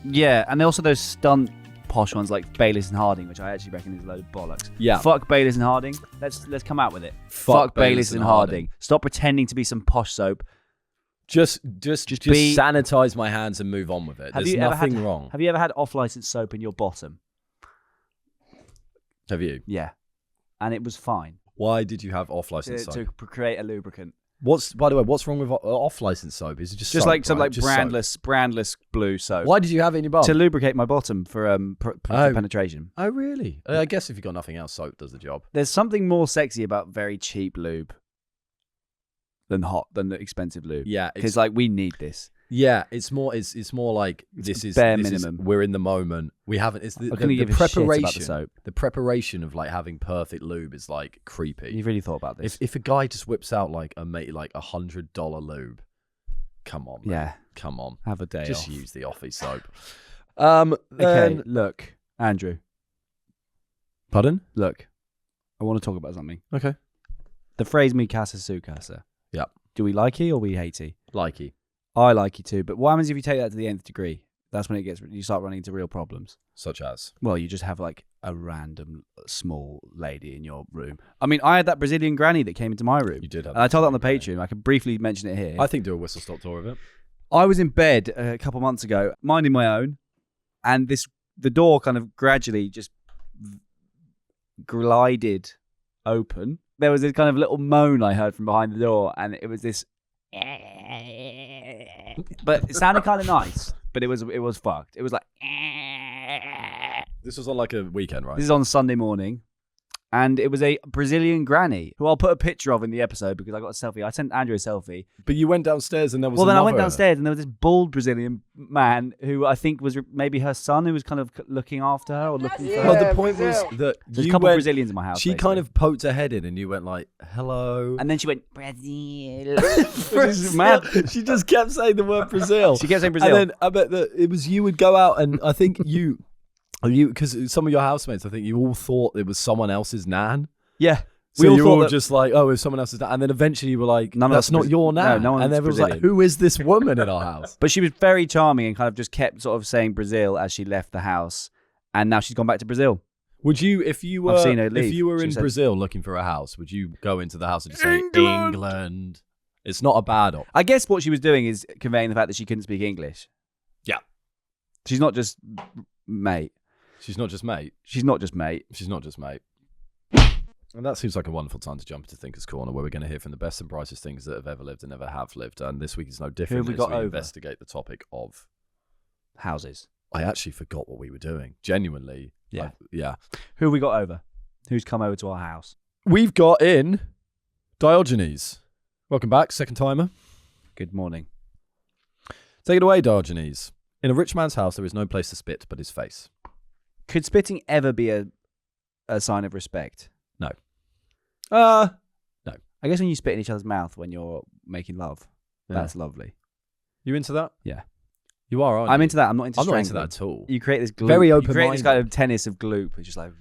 Yeah, and also those stunt posh ones like Bayliss and Harding, which I actually reckon is a load of bollocks. Yeah. Fuck Bayliss and Harding. Let's come out with it. Fuck Bayliss and Harding. Stop pretending to be some posh soap. Just be- sanitize my hands and move on with it. There's nothing wrong. Have you ever had off-license soap in your bottom? Have you? Yeah. And it was fine. Why did you have off-license soap? To create a lubricant. By the way, what's wrong with off-license soap? Is it just soap, like some right? like Just brandless blue soap. Why did you have it in your bum? To lubricate my bottom for penetration. Oh, really? I guess if you've got nothing else, soap does the job. There's something more sexy about very cheap lube than the expensive lube. Yeah, because like we need this. Yeah, it's more like this is bare this minimum. Is, we're in the moment. We haven't. It's the give a shit about preparation. the soap. The preparation of like having perfect lube is like creepy. You've really thought about this. If a guy just whips out like $100 lube, come on, man. Yeah, come on, have a day. Just off. use the office soap. Okay, look, Andrew. Pardon? Look, I want to talk about something. Okay. The phrase "mi casa su casa." Yep. Do we like it or we hate it? Likey. I like it too, but what happens if you take that to the nth degree? That's when you start running into real problems. Such as? Well, you just have like a random small lady in your room. I mean, I had that Brazilian granny that came into my room. You did have. And I told that on the Patreon. I can briefly mention it here. I think do a whistle stop tour of it. I was in bed a couple months ago, minding my own, and the door kind of gradually just glided open. There was this kind of little moan I heard from behind the door, and it was this. But it sounded kind of nice, but it was fucked. It was like. This was on like a weekend, right? This is on Sunday morning. And it was a Brazilian granny, who I'll put a picture of in the episode because I got a selfie. I sent Andrew a selfie. But you went downstairs and there was Well, then I went another- downstairs and there was this bald Brazilian man who I think was maybe her son who was kind of looking after her or looking for her. Well, the point was that There's a you couple of went, Brazilians in my house. she basically. kind of poked her head in and you went like, hello. And then she went, Brazil. Which is mad. She just kept saying the word Brazil. She kept saying Brazil. And then I bet that it was you would go out and I think because some of your housemates, I think you all thought it was someone else's nan. Yeah. So all you're thought all that- just like, oh, if someone else is that, and then eventually you were like, None of that's us not Braz- your no, nan. no one's And everyone's like, Brazilian. who is this woman in our house? But she was very charming and kind of just kept sort of saying Brazil as she left the house. And now she's gone back to Brazil. Would you, if you were, I've seen her if leave. you were She in said- Brazil looking for a house, would you go into the house and just say England? It's not a bad option. I guess what she was doing is conveying the fact that she couldn't speak English. Yeah. She's not just mate. She's not just mate. She's not just mate. She's not just mate. And that seems like a wonderful time to jump into Thinker's Corner, where we're going to hear from the best and brightest things that have ever lived and never have lived. And this week is no different have we as got we over? investigate the topic of... Houses. I actually forgot what we were doing. Genuinely. Yeah. Yeah. Who have we got over? Who's come over to our house? We've got in Diogenes. Welcome back, second timer. Good morning. Take it away, Diogenes. In a rich man's house, there is no place to spit but his face. Could spitting ever be a sign of respect? No. I guess when you spit in each other's mouth when you're making love, Yeah. that's lovely. You into that? Yeah. You are, aren't you? I'm into that. I'm not into I'm not into strangling. that at all. You create this gloop. Very You create this open-minded. kind of tennis of gloop. It's just like...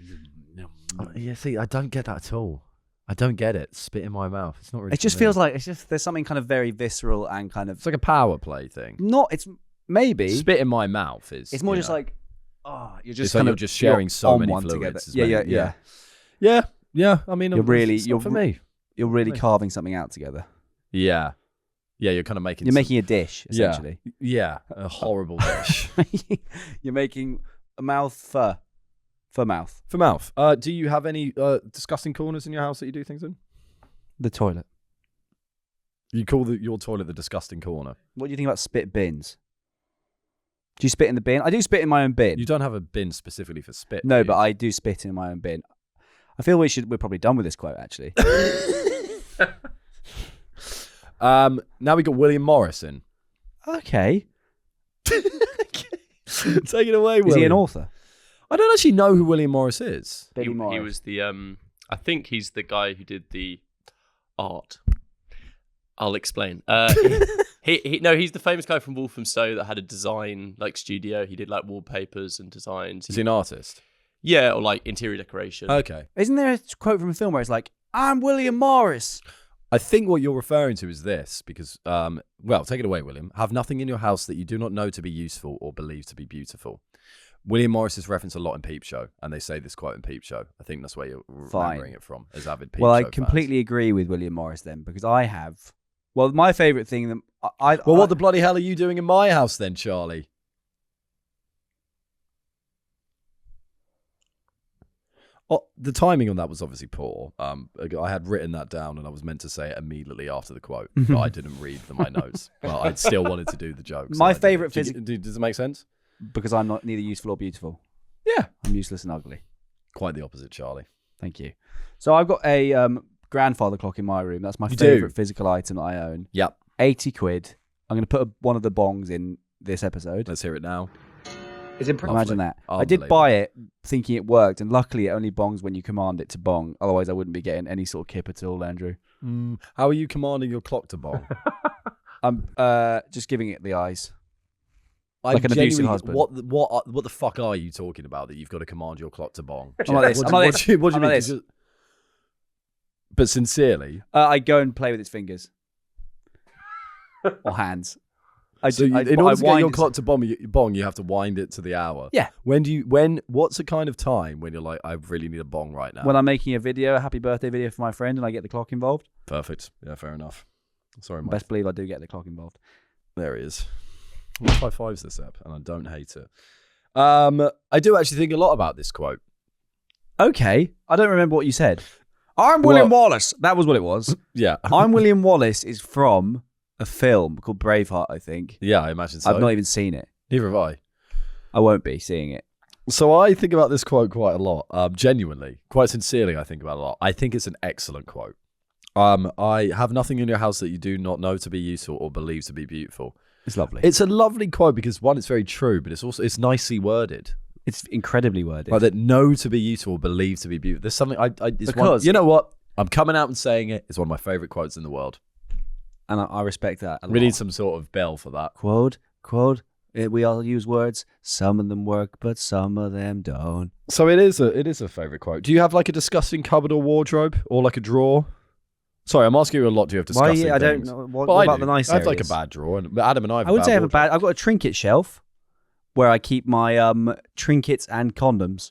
Yeah, see, I don't get that at all. I don't get it. Spit in my mouth. It's not really... It just feels like there's something kind of very visceral and kind of... It's like a power play thing. It's maybe... Spit in my mouth is... It's more you just know. like... Oh, you're just It's like kind you're of just sharing so on many one fluids. together. It's Yeah. Yeah. I mean, You're really- it's not you're for me. You're really Right. carving something out together. Yeah. Yeah, you're kind of making... You're making a dish, Yeah. essentially. Yeah, a horrible dish. You're making a mouth for mouth. For mouth. Do you have any disgusting corners in your house that you do things in? The toilet. You call your toilet the disgusting corner. What do you think about spit bins? Do you spit in the bin? I do spit in my own bin. You don't have a bin specifically for spit. No, do you? but I do spit in my own bin. I feel we're probably done with this quote, actually. Now we got William Morris in. Okay. Take it away, William. Is he an author? I don't actually know who William Morris is. Billy He Morris. was the I think he's the guy who did the art. I'll explain. He's the famous guy from Wolfenstone that had a design like studio. He did like wallpapers and designs. Is he an artist? Yeah, or like interior decoration. Okay. Isn't there a quote from a film where it's like, I'm William Morris? I think what you're referring to is this, because, well, take it away, William. Have nothing in your house that you do not know to be useful or believe to be beautiful. William Morris is referenced a lot in Peep Show, and they say this quote in Peep Show. I think that's where you're remembering it from, as avid Peep Well, Show I fans. completely agree with William Morris then, because I have... Well, my favourite thing... Well, what the bloody hell are you doing in my house then, Charlie? Oh, the timing on that was obviously poor. I had written that down and I was meant to say it immediately after the quote, but I didn't read my notes. But I still wanted to do the joke. so My I did it. favourite Does it make sense? Because I'm not neither useful or beautiful. Yeah. I'm useless and ugly. Quite the opposite, Charlie. Thank you. So I've got a grandfather clock in my room. That's my You do? favourite physical item that I own. Yep. 80 quid. I'm going to put one of the bongs in this episode. Let's hear it now. It's impressive. Imagine that. I did Unbelievable. buy it thinking it worked, and luckily it only bongs when you command it to bong. Otherwise, I wouldn't be getting any sort of kip at all, Andrew. How are you commanding your clock to bong? I'm just giving it the eyes. I'm Like an abusive genuinely- husband. What the fuck are you talking about that you've got to command your clock to bong? I'm like this. What I'm do- like what this. do you- what do you I'm like mean? this. Just- But sincerely, I go and play with its fingers or hands. in order to get wind your it- clock to bong, you have to wind it to the hour. Yeah. What's the kind of time when you're like, I really need a bong right now? When I'm making a happy birthday video for my friend, and I get the clock involved, Perfect. Yeah, fair enough. Sorry, Mike. best believe I do get the clock involved. There he is. Let's high fives this app, and I don't hate it. I do actually think a lot about this quote. Okay, I don't remember what you said. I'm William Wallace. That was what it was. Yeah. I'm William Wallace is from a film called Braveheart, I think. Yeah, I imagine so. I've not even seen it. Neither have I. I won't be seeing it. So I think about this quote quite a lot. Genuinely, quite sincerely, I think about it a lot. I think it's an excellent quote. I have nothing in your house that you do not know to be useful or believe to be beautiful. It's lovely. It's a lovely quote because one, it's very true, but it's nicely worded. It's incredibly worded. Like that, know to be useful, believe to be beautiful. There's something you know what? I'm coming out and saying it. It's one of my favorite quotes in the world. And I respect that a lot. We need some sort of bell for that. Quote, We all use words. Some of them work, but some of them don't. So it is a favourite quote. Do you have like a disgusting cupboard or wardrobe or like a drawer? Sorry, I'm asking you a lot. Do you have disgusting I don't things? know. What Well, I about do. the nice I have areas? like a bad drawer. And Adam and I have I wouldn't say I have a wardrobe. bad. I've got a trinket shelf where I keep my trinkets and condoms.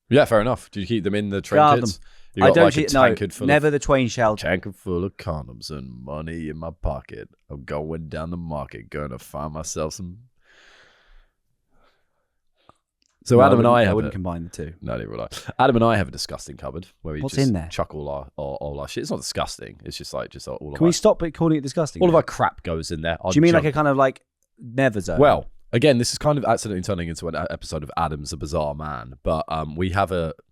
Yeah, fair enough. Do you keep them in the Guard trinkets? them. You got I don't. like a tankard full never of the twain shall. tankard full of condoms and money in my pocket. I'm going down the market, going to find myself some. So No, Adam and I I have wouldn't a, combine the two. no, neither will I. Adam and I have a disgusting cupboard where we What's just in there? chuck all our shit. It's not disgusting. It's just all of Can we our, stop it calling it disgusting? all of then? our crap goes in there. Do you mean like a kind of like never zone? Well, again, this is kind of accidentally turning into an episode of Adam's a Bizarre Man, but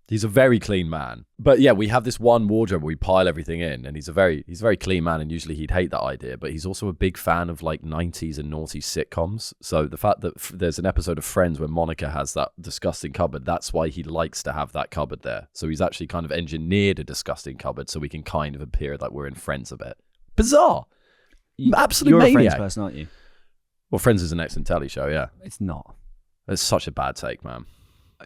he's a very clean man. But yeah, we have this one wardrobe where we pile everything in, and he's a very clean man, and usually he'd hate that idea, but he's also a big fan of like 90s and naughty sitcoms. So the fact that there's an episode of Friends where Monica has that disgusting cupboard, that's why he likes to have that cupboard there. So he's actually kind of engineered a disgusting cupboard so we can kind of appear like we're in Friends a bit. Bizarre. Absolute You're a maniac. Friends person, aren't you? Well, Friends is an excellent telly show, yeah. It's not. It's such a bad take, man.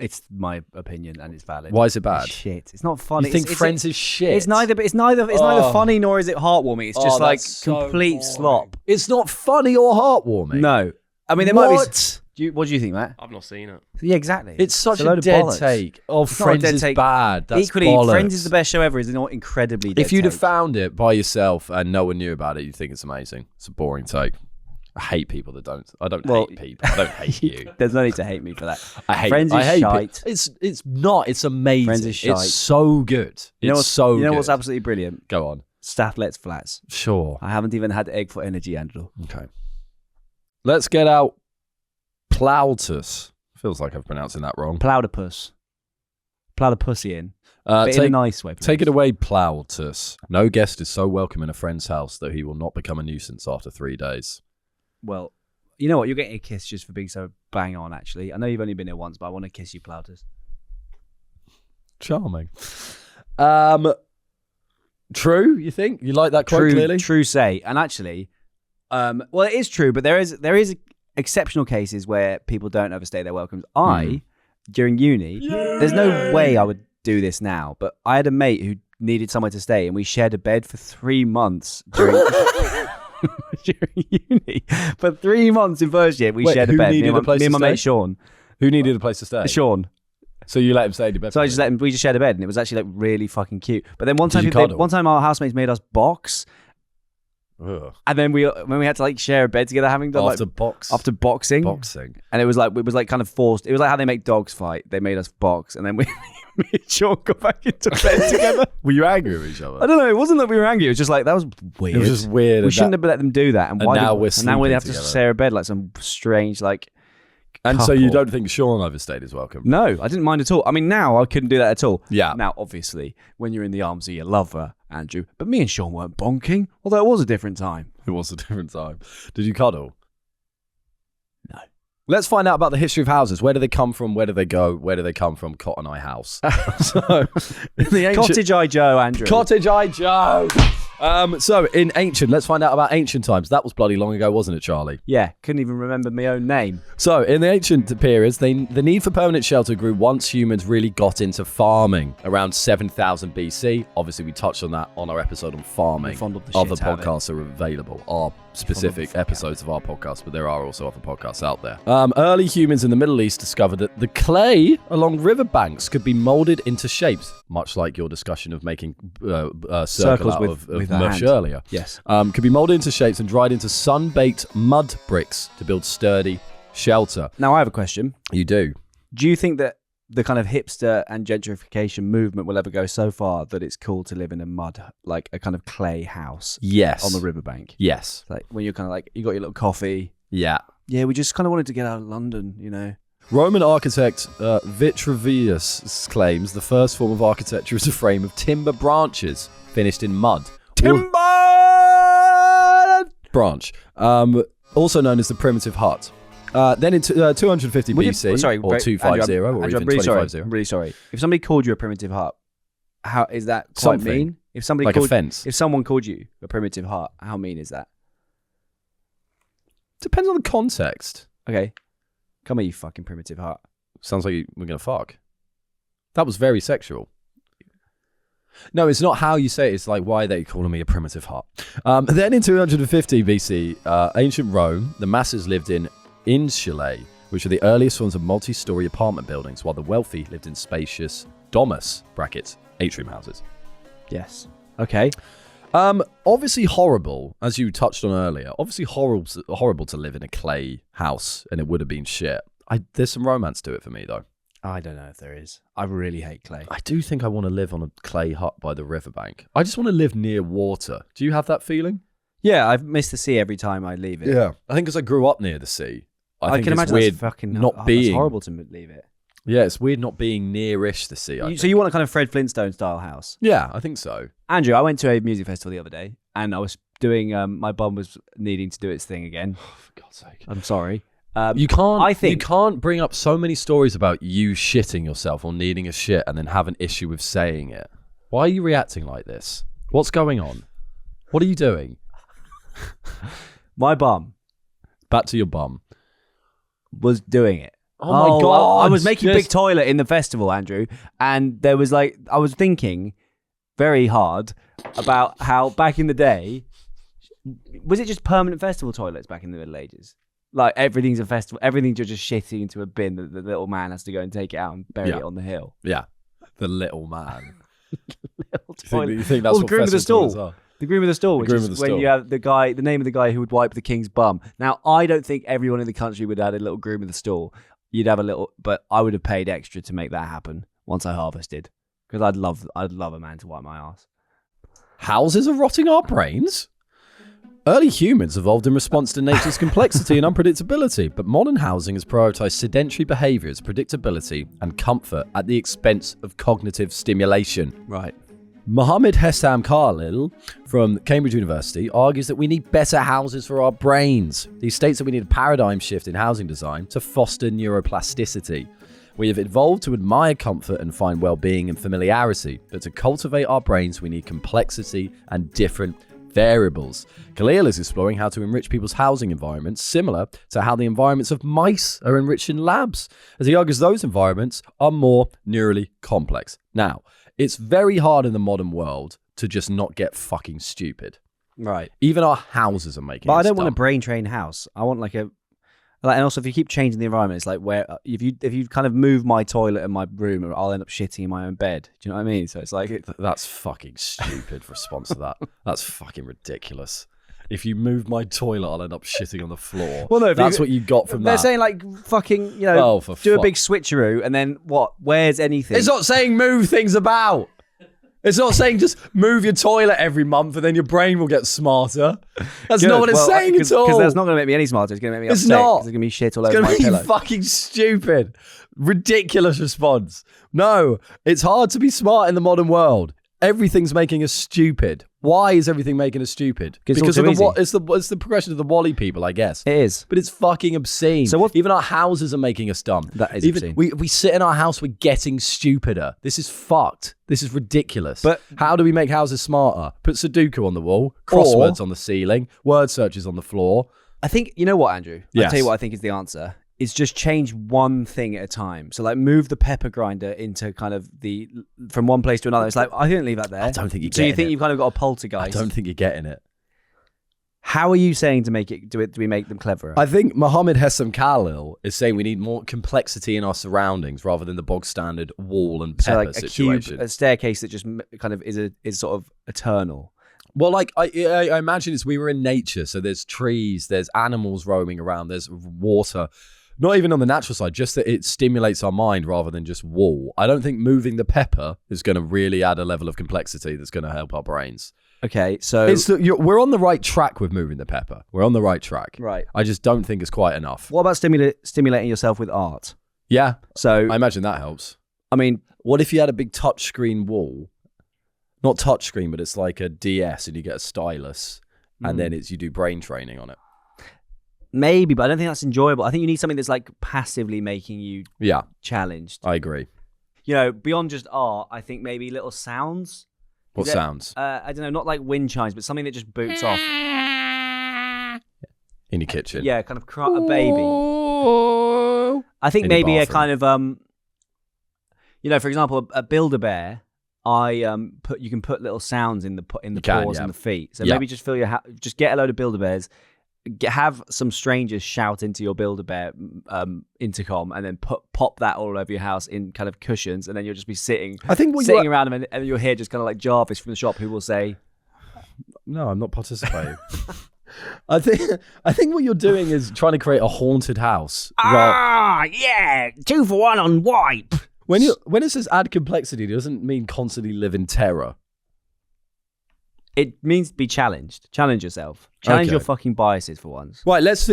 It's my opinion, and it's valid. Why is it bad? It's shit. It's not funny. You think It's Friends is shit? It's neither. It's neither Oh. funny nor is it heartwarming. It's just like that's so complete boring. slop. It's not funny or heartwarming. No, I mean there might be. What? What do you think, Matt? I've not seen it. Yeah, exactly. It's such a load a of dead bollocks. take. Oh, It's not a Friends dead is take. bad. That's Equally, bollocks. Friends is the best show ever. Is not incredibly. Dead If you'd have take. found it by yourself and no one knew about it, you'd think it's amazing. It's a boring take. I hate people that don't. I don't hate people. I don't hate you. There's no need to hate me for that. I hate. Friends I is hate shite. It's not. It's amazing. Friends is shite. It's so good. You know it's what's so. You know good. what's absolutely brilliant? Go on. Stathlet's flats. Sure. I haven't even had egg for energy, Andrew. Okay. Let's get out Plautus. Feels like I'm pronouncing that wrong. Plowdopus. Plowed a pussy in. But in a Take, nice way. take it away, Plautus. No guest is so welcome in a friend's house that he will not become a nuisance after 3 days. Well, you know what? You're getting a kiss just for being so bang on, actually. I know you've only been here once, but I want to kiss you, Plowdus. Charming. True, you think? You like that quote, clearly? True say. And actually, well, it is true, but there is exceptional cases where people don't overstay their welcomes. During uni, there's no way I would do this now, but I had a mate who needed somewhere to stay, and we shared a bed for 3 months during during uni. For 3 months in first year, we Wait, shared a who bed. needed a place me and to my mate stay? Sean. Who needed a place to stay? Sean. So you let him stay in your bed? So I just let him. We just shared a bed, and it was actually like really fucking cute. But then one Did time, you cuddle? one time our housemates made us box, Ugh. and then when we had to like share a bed together, having done After after boxing, and it was like kind of forced. It was like how they make dogs fight. They made us box, and then me and Sean got back into bed together. Were you angry with each I other? don't know. It wasn't that we were angry. It was just like that was weird. It was just weird. We and shouldn't that- have let them do that. And why? now did, we're and now we sleeping have to together. share a bed like some strange like. And so you couple. don't think Sean overstayed his welcome? No, I didn't mind at all. I mean, now I couldn't do that at all. Yeah. Now, obviously, when you're in the arms of your lover, Andrew, but me and Sean weren't bonking, although it was a different time. It was a different time. Did you cuddle? No. Let's find out about the history of houses. Where do they come from? Where do they go? Where do they come from? Cotton Eye House. So, in the ancient Cottage Eye Joe, Andrew. Cottage Eye Joe. So in ancient, let's find out about ancient times. That was bloody long ago, wasn't it, Charlie? Yeah, couldn't even remember my own name. So in the ancient periods, the need for permanent shelter grew once humans really got into farming around 7000 BC. Obviously, we touched on that on our episode on farming. I'm fond of the Other shit out of it. podcasts are available, our specific fuck out episodes of our podcast, but there are also other podcasts out there. Early humans in the Middle East discovered that the clay along riverbanks could be molded into shapes, much like your discussion of making circles Circles out with of a mush hand. earlier. Yes. Could be molded into shapes and dried into sun-baked mud bricks to build sturdy shelter. Now, I have a question. You do. Do you think that the kind of hipster and gentrification movement will ever go so far that it's cool to live in a mud, like a kind of clay house Yes. on the riverbank? Yes. Like when you're kind of like, you got your little coffee. Yeah. Yeah, we just kind of wanted to get out of London, you know. Roman architect Vitruvius claims the first form of architecture is a frame of timber branches finished in mud. Timber! Branch. Also known as the primitive hut. Then in 250 BC, or 250, or Andrew, even I'm really sorry. 250. I'm really sorry. If somebody called you a primitive hut, how is that quite Something. mean? If somebody Like a called, fence. if someone called you a primitive hut, how mean is that? Depends on the context. Okay. Come here, you fucking primitive heart. Sounds like we're going to fuck. That was very sexual. No, it's not how you say it. It's like, why are they calling me a primitive heart? Then in 250 BC, ancient Rome, the masses lived in insulae, which are the earliest forms of multi-story apartment buildings, while the wealthy lived in spacious domus, brackets, atrium houses. Yes. Okay. Obviously horrible, as you touched on earlier. Obviously horrible to live in a clay house, and it would have been shit. There's some romance to it for me, though. I don't know if there is. I really hate clay. I do think I want to live on a clay hut by the riverbank. I just want to live near water. Do you have that feeling? Yeah, I've missed the sea every time I leave it. Yeah. I think because I grew up near the sea. I think can it's imagine weird that's fucking not being... That's horrible to leave it. Yeah, it's weird not being nearish the sea. So you want a kind of Fred Flintstone style house? Yeah, I think so. Andrew, I went to a music festival the other day, and I was doing. My bum was needing to do its thing again. Oh, for God's sake! I'm sorry. You can't bring up so many stories about you shitting yourself or needing a shit and then have an issue with saying it. Why are you reacting like this? What's going on? What are you doing? My bum. Back to your bum. Was doing it. Oh my God. I was making big toilet in the festival, Andrew, and there was I was thinking very hard about how back in the day, was it just permanent festival toilets back in the Middle Ages? Like everything's a festival, everything's just shitting into a bin that the little man has to go and take it out and bury it on the hill. Yeah, the little man. Little toilet. You think that's what the groom of the festival stool? are? The groom of the stool, which is when you have the name of the guy who would wipe the king's bum. Now, I don't think everyone in the country would have a little groom of the stool. You'd have a little, but I would have paid extra to make that happen once I harvested, because I'd love a man to wipe my ass. Houses are rotting our brains? Early humans evolved in response to nature's complexity and unpredictability, but modern housing has prioritized sedentary behaviors, predictability, and comfort at the expense of cognitive stimulation. Right. Mohammed Hessam Khalil from Cambridge University argues that we need better houses for our brains. He states that we need a paradigm shift in housing design to foster neuroplasticity. We have evolved to admire comfort and find well-being and familiarity, but to cultivate our brains, we need complexity and different variables. Khalil is exploring how to enrich people's housing environments, similar to how the environments of mice are enriched in labs, as he argues those environments are more neurally complex. Now, it's very hard in the modern world to just not get fucking stupid. Right. Even our houses are making But us I don't want a dumb. brain trained house. I want and also if you keep changing the environment, it's like where if you kind of move my toilet in my room, I'll end up shitting in my own bed. Do you know what I mean? So it's like That's fucking stupid response to that. That's fucking ridiculous. If you move my toilet, I'll end up shitting on the floor. Well, no, that's what you got from they're that. saying like fucking, do a big switcheroo and then what? Where's anything? It's not saying move things about. It's not saying just move your toilet every month and then your brain will get smarter. That's not what it's saying at all. Because that's not going to make me any smarter. It's going to make me upset. It's not. There's going to be shit all It's over going my to pillow. be fucking stupid. Ridiculous response. No, it's hard to be smart in the modern world. Everything's making us stupid. Why is everything making us stupid? Because of it's the progression of the Wally people, I guess. It is. But it's fucking obscene. So what? Even our houses are making us dumb. That is Even obscene. we sit in our house, we're getting stupider. This is fucked. This is ridiculous. But how do we make houses smarter? Put Sudoku on the wall, crosswords on the ceiling, word searches on the floor. I think, you know what, Andrew? Yes. I'll tell you what I think is the answer. Is just change one thing at a time. So like move the pepper grinder into kind of from one place to another. It's like, I didn't leave that there. I don't think So you think you've kind of got a poltergeist? I don't think you're getting it. How are you saying to make it, do we make them cleverer? I think Mohammed Hessam Khalil is saying we need more complexity in our surroundings rather than the bog standard wall and pepper so like situation. a staircase that just kind of is sort of eternal. Well, like I imagine we were in nature, so there's trees, there's animals roaming around, there's water. Not even on the natural side, just that it stimulates our mind rather than just wall. I don't think moving the pepper is going to really add a level of complexity that's going to help our brains. Okay, so we're on the right track with moving the pepper. We're on the right track. Right. I just don't think it's quite enough. What about stimulating yourself with art? Yeah. So I imagine that helps. I mean, what if you had a big touchscreen wall? Not touchscreen, but it's like a DS and you get a stylus and then you do brain training on it. Maybe, but I don't think that's enjoyable. I think you need something that's like passively making you challenged. I agree. You know, beyond just art, I think maybe little sounds. What sounds? I don't know, not like wind chimes, but something that just boots off. in your kitchen. Yeah, kind of a baby. I think In your maybe a bathroom. kind of for example, a Build-A-Bear. You can put little sounds in the paws and the feet. So maybe just just get a load of Build-A-Bears, have some strangers shout into your Build-A-Bear intercom, and then pop that all over your house in kind of cushions, and then you'll just be sitting around them, and you'll hear just kind of like Jarvis from the shop who will say, "No, I'm not participating." I think what you're doing is trying to create a haunted house. yeah, 2 for 1 on wipe. When it says add complexity, it doesn't mean constantly live in terror. It means be challenged. Challenge yourself. Challenge your fucking biases for once. Right, let's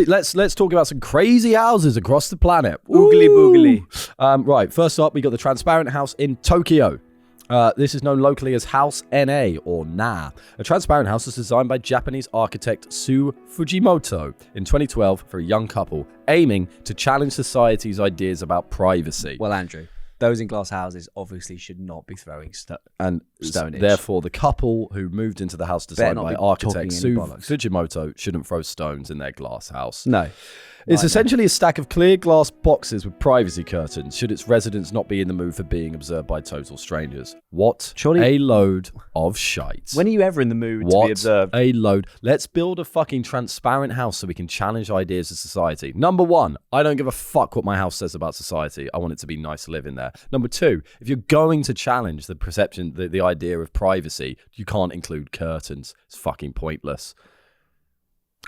talk about some crazy houses across the planet. Oogly boogly. Right, first up, we got the transparent house in Tokyo. This is known locally as House NA or Na. A transparent house was designed by Japanese architect Sue Fujimoto in 2012 for a young couple, aiming to challenge society's ideas about privacy. Well, Andrew, those in glass houses obviously should not be throwing stonage. Therefore, the couple who moved into the house designed by architect Sue bollocks. Fujimoto shouldn't throw stones in their glass house. No. It's essentially a stack of clear glass boxes with privacy curtains, should its residents not be in the mood for being observed by total strangers. What a load of shite. When are you ever in the mood to be observed? A load. Let's build a fucking transparent house so we can challenge ideas of society. Number 1, I don't give a fuck what my house says about society. I want it to be nice to live in there. Number 2, if you're going to challenge the perception, the idea of privacy, you can't include curtains. It's fucking pointless.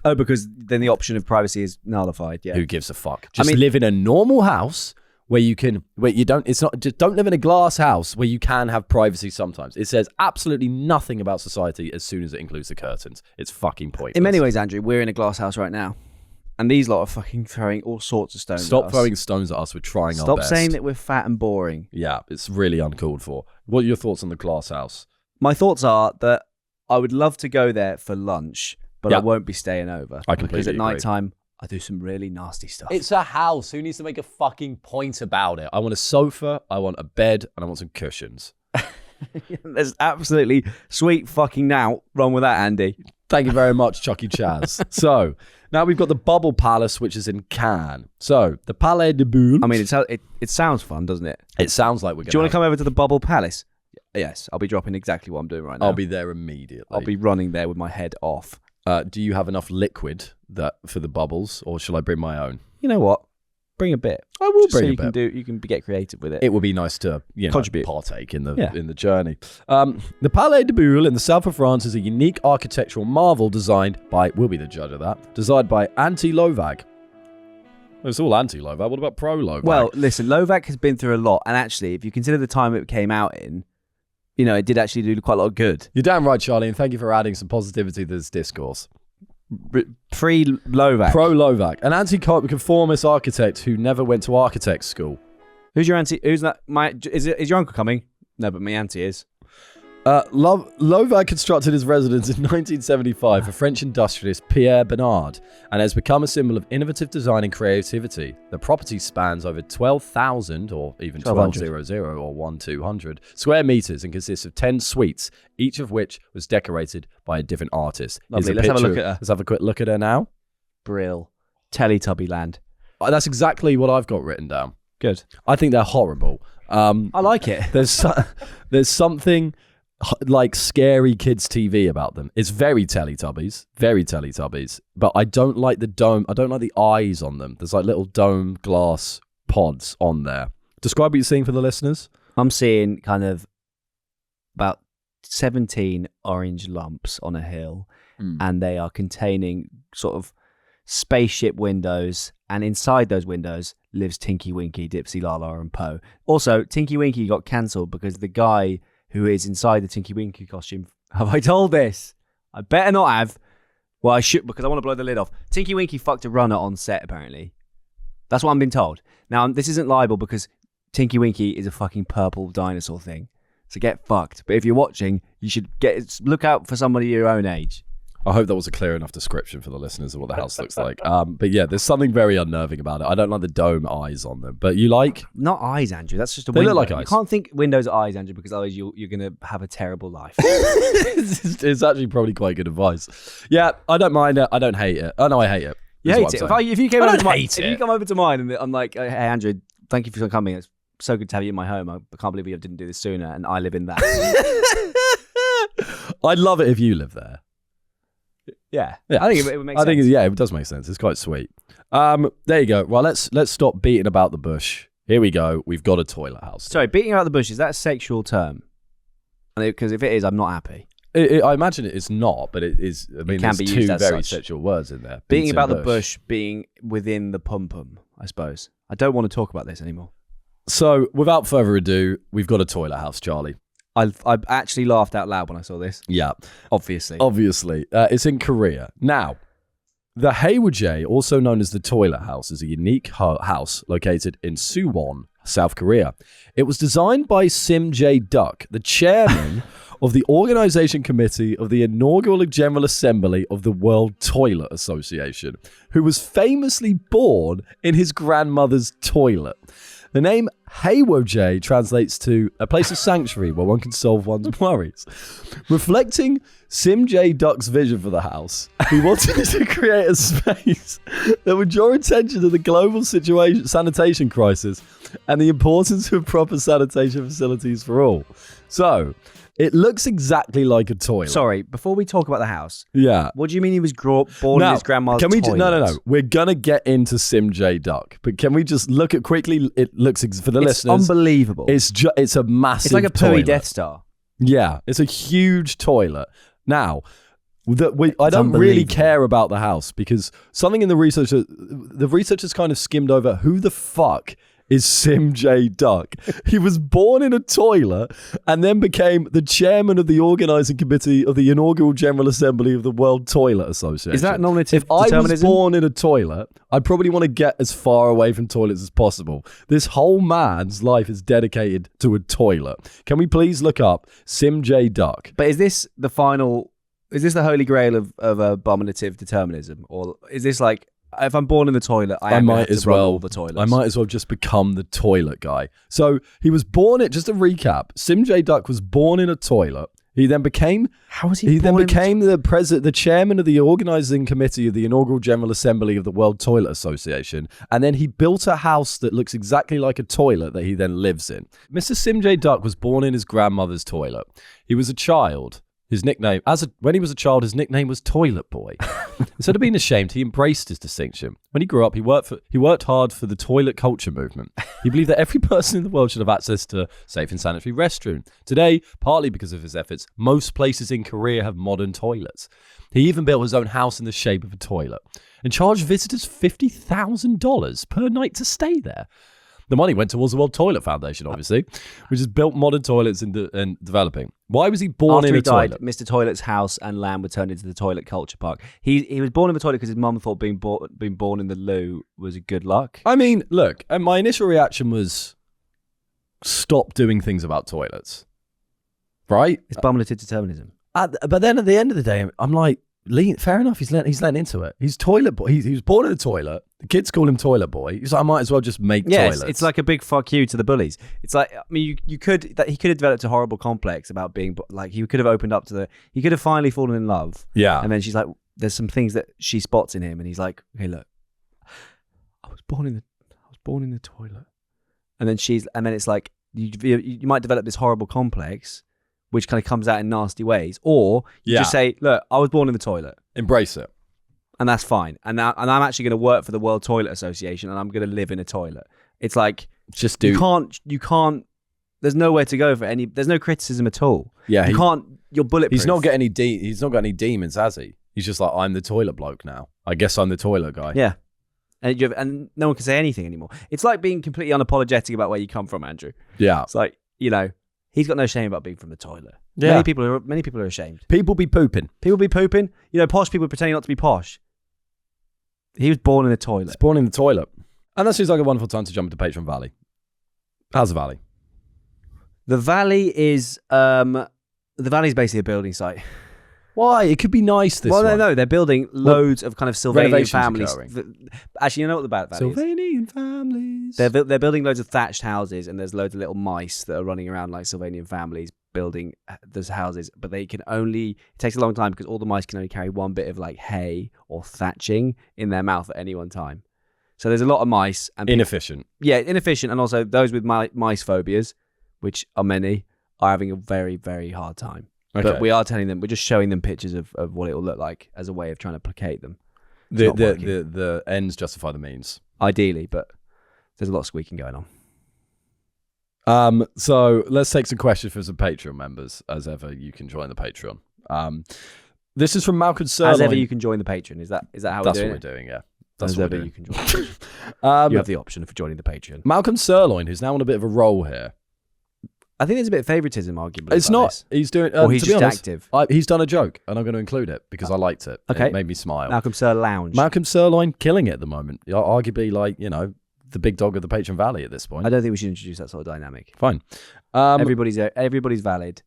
Oh, because then the option of privacy is nullified. Yeah. Who gives a fuck? Just live in a normal house where don't live in a glass house where you can have privacy sometimes. It says absolutely nothing about society as soon as it includes the curtains. It's fucking pointless. In many ways, Andrew, we're in a glass house right now. And these lot are fucking throwing all sorts of stones Stop at us. throwing stones at us. We're trying our best. Stop saying that we're fat and boring. Yeah, it's really uncalled for. What are your thoughts on the glass house? My thoughts are that I would love to go there for lunch, but I won't be staying over. I completely Because at agree. night time, I do some really nasty stuff. It's a house. Who needs to make a fucking point about it? I want a sofa, I want a bed, and I want some cushions. There's absolutely sweet fucking now wrong with that, Andy. Thank you very much, Chucky Chaz. So, now we've got the Bubble Palace, which is in Cannes. So, the Palais de Boule. I mean, it sounds fun, doesn't it? It sounds like we're going to Do you want to come over to the Bubble Palace? Yes, I'll be dropping exactly what I'm doing right now. I'll be there immediately. I'll be running there with my head off. Do you have enough liquid for the bubbles, or shall I bring my own? You know what? Bring a bit. I will Just bring so a bit. You can get creative with it. It would be nice to Contribute. partake in the journey. The Palais de Boule in the south of France is a unique architectural marvel designed by, we'll be the judge of that, designed by Anti-Lovag. It's all Anti-Lovag. What about Pro-Lovag? Well, listen, Lovag has been through a lot, and actually, if you consider the time it came out in, it did actually do quite a lot of good. You're damn right, Charlie, and thank you for adding some positivity to this discourse. Pre-Lovag. Pro-Lovag, an anti-conformist architect who never went to architect school. Who's your auntie? Who's that? Is your uncle coming? No, but my auntie is. Lovag constructed his residence in 1975 for French industrialist Pierre Bernard and has become a symbol of innovative design and creativity. The property spans over 12,000 or even 1200 or 1200 square meters and consists of 10 suites, each of which was decorated by a different artist. Lovely. Let's have a look at her. Let's have a quick look at her now. Brill. Teletubby land. That's exactly what I've got written down. Good. I think they're horrible. I like it. There's something like scary kids TV about them. It's very Teletubbies, but I don't like the dome. I don't like the eyes on them. There's like little dome glass pods on there. Describe what you're seeing for the listeners. I'm seeing kind of about 17 orange lumps on a hill, and they are containing sort of spaceship windows, and inside those windows lives Tinky Winky, Dipsy Lala and Poe. Also, Tinky Winky got cancelled because the guy who is inside the Tinky Winky costume. Have I told this? I better not have. Well, I should, because I want to blow the lid off. Tinky Winky fucked a runner on set, apparently. That's what I'm being told. Now, this isn't libel because Tinky Winky is a fucking purple dinosaur thing. So get fucked. But if you're watching, you should look out for somebody your own age. I hope that was a clear enough description for the listeners of what the house looks like. But yeah, there's something very unnerving about it. I don't like the dome eyes on them. But you like? Not eyes, Andrew. That's just a They window. look like You eyes. can't think windows are eyes, Andrew, because otherwise you're going to have a terrible life. It's actually probably quite good advice. Yeah, I don't mind it. I don't hate it. Oh no, I hate it. You is hate what it. I'm saying. If you came I over don't to mine, hate if you it. come over to mine and I'm like, hey Andrew, thank you for coming. It's so good to have you in my home. I can't believe you didn't do this sooner, and I live in that. I'd love it if you live there. Yeah. Yeah. I think it would make I sense. think it does make sense. It's quite sweet. There you go. Well, let's stop beating about the bush. Here we go. We've got a toilet house. Sorry, beating out the bush, is that a sexual term? Because if it is, I'm not happy. I imagine it is not, but it is. I mean, can there's be two used as very such. sexual words in there. Beating Beating about the bush being within the pum-pum, I suppose. I don't want to talk about this anymore. So, without further ado, we've got a toilet house, Charlie. I actually laughed out loud when I saw this. Yeah, Obviously. it's in Korea. Now, the Haewoo-jae, also known as the toilet house, is a unique house located in Suwon, South Korea. It was designed by Sim Jae-duck, the chairman of the organization committee of the inaugural General Assembly of the World Toilet Association, who was famously born in his grandmother's toilet. The name Haewoo-jae translates to a place of sanctuary where one can solve one's worries. Reflecting Sim Jae-duck's vision for the house, he wanted to create a space that would draw attention to the global sanitation crisis and the importance of proper sanitation facilities for all. So, it looks exactly like a toilet. Sorry, before we talk about the house, Yeah. what do you mean he was born in his grandma's toilet? No. We're gonna get into Sim Jae-duck, but can we just look at quickly? It looks for the It's listeners. unbelievable. It's a massive. It's like a pooey toilet. Death Star. Yeah, it's a huge toilet. Now, I don't really unbelievable. care about the house because something in the researchers kind of skimmed over who the fuck is Sim Jae-duck. He was born in a toilet and then became the chairman of the organizing committee of the inaugural General Assembly of the World Toilet Association. Is that nominative If I was determinism? born in a toilet, I'd probably want to get as far away from toilets as possible. This whole man's life is dedicated to a toilet. Can we please look up Sim Jae-duck? But is this the final? Is this the holy grail of abominative determinism, or is this like if I'm born in the toilet, I might as well all the toilets? I might as well just become the toilet guy. So he was born just to recap, Sim Jae-duck was born in a toilet. He then became How was he then born in- became the chairman of the organizing committee of the inaugural General Assembly of the World Toilet Association, and then he built a house that looks exactly like a toilet that he then lives in. Mr. Sim Jae-duck was born in his grandmother's toilet. He was a child. His nickname, when he was a child, his nickname was Toilet Boy. Instead of being ashamed, he embraced his distinction. When he grew up, he worked hard for the toilet culture movement. He believed that every person in the world should have access to safe and sanitary restroom. Today, partly because of his efforts, most places in Korea have modern toilets. He even built his own house in the shape of a toilet and charged visitors $50,000 per night to stay there. The money went towards the World Toilet Foundation, obviously, which has built modern toilets and developing. Why was he born After in he a died, toilet? Mr. Toilet's house and land were turned into the toilet culture park. He was born in the toilet because his mum thought being born in the loo was a good luck. I mean, look, and my initial reaction was stop doing things about toilets, right? It's abominative determinism. But then at the end of the day, I'm like, fair enough. He's letting into it. He's toilet boy. He was born in a toilet. The kids call him Toilet Boy. He's like, I might as well just make toilets. It's like a big fuck you to the bullies. It's like, I mean, he could have developed a horrible complex about being like, he could have opened up he could have finally fallen in love. Yeah. And then she's like, there's some things that she spots in him, and he's like, okay, look, I was born in the toilet. And then it's like you might develop this horrible complex, which kind of comes out in nasty ways, or you just say, look, I was born in the toilet. Embrace it. And that's fine. And I'm actually going to work for the World Toilet Association, and I'm going to live in a toilet. It's like Just do. you can't. There's nowhere to go for any. There's no criticism at all. Yeah, you can't. You're bulletproof. He's not got any demons, has he? He's just like, I'm the toilet bloke now. I guess I'm the toilet guy. Yeah, and no one can say anything anymore. It's like being completely unapologetic about where you come from, Andrew. Yeah. It's like, he's got no shame about being from the toilet. Yeah. Many people are ashamed. People be pooping. People be pooping. Posh people pretending not to be posh. He was born in a toilet. It's born in the toilet. And that seems like a wonderful time to jump into Patreon Valley. How's the Valley? The valley is basically a building site. Why? It could be nice this one. No, they're building loads of kind of Sylvanian renovations families. occurring. Actually, you know what the bad valley is? Sylvanian families. They're building loads of thatched houses, and there's loads of little mice that are running around like Sylvanian families, building those houses, but they can only, it takes a long time because all the mice can only carry one bit of like hay or thatching in their mouth at any one time. So there's a lot of mice. And Inefficient. inefficient. And also those with mice phobias, which are many, are having a very, very hard time. Okay. But we are telling them, we're just showing them pictures of what it will look like as a way of trying to placate them. The ends justify the means. Ideally, but there's a lot of squeaking going on. So let's take some questions from some Patreon members. As ever, you can join the Patreon. This is from Malcolm Sirloin. As ever, you can join the Patreon. Is that how we're doing it? That's what we're doing, yeah. That's As what ever, we're doing. you can join the Patreon. You have the option for joining the Patreon. Malcolm Sirloin, who's now on a bit of a roll here. I think there's a bit of favoritism, arguably. It's about not. this. He's doing. Or he's to be just honest, active. He's done a joke, and I'm going to include it because I liked it. Okay. It made me smile. Malcolm Sir Lounge. Malcolm Sirloin killing it at the moment. Arguably, like, you know, the big dog of the Patreon Valley at this point. I don't think we should introduce that sort of dynamic. Fine. Everybody's valid. Everybody's valid.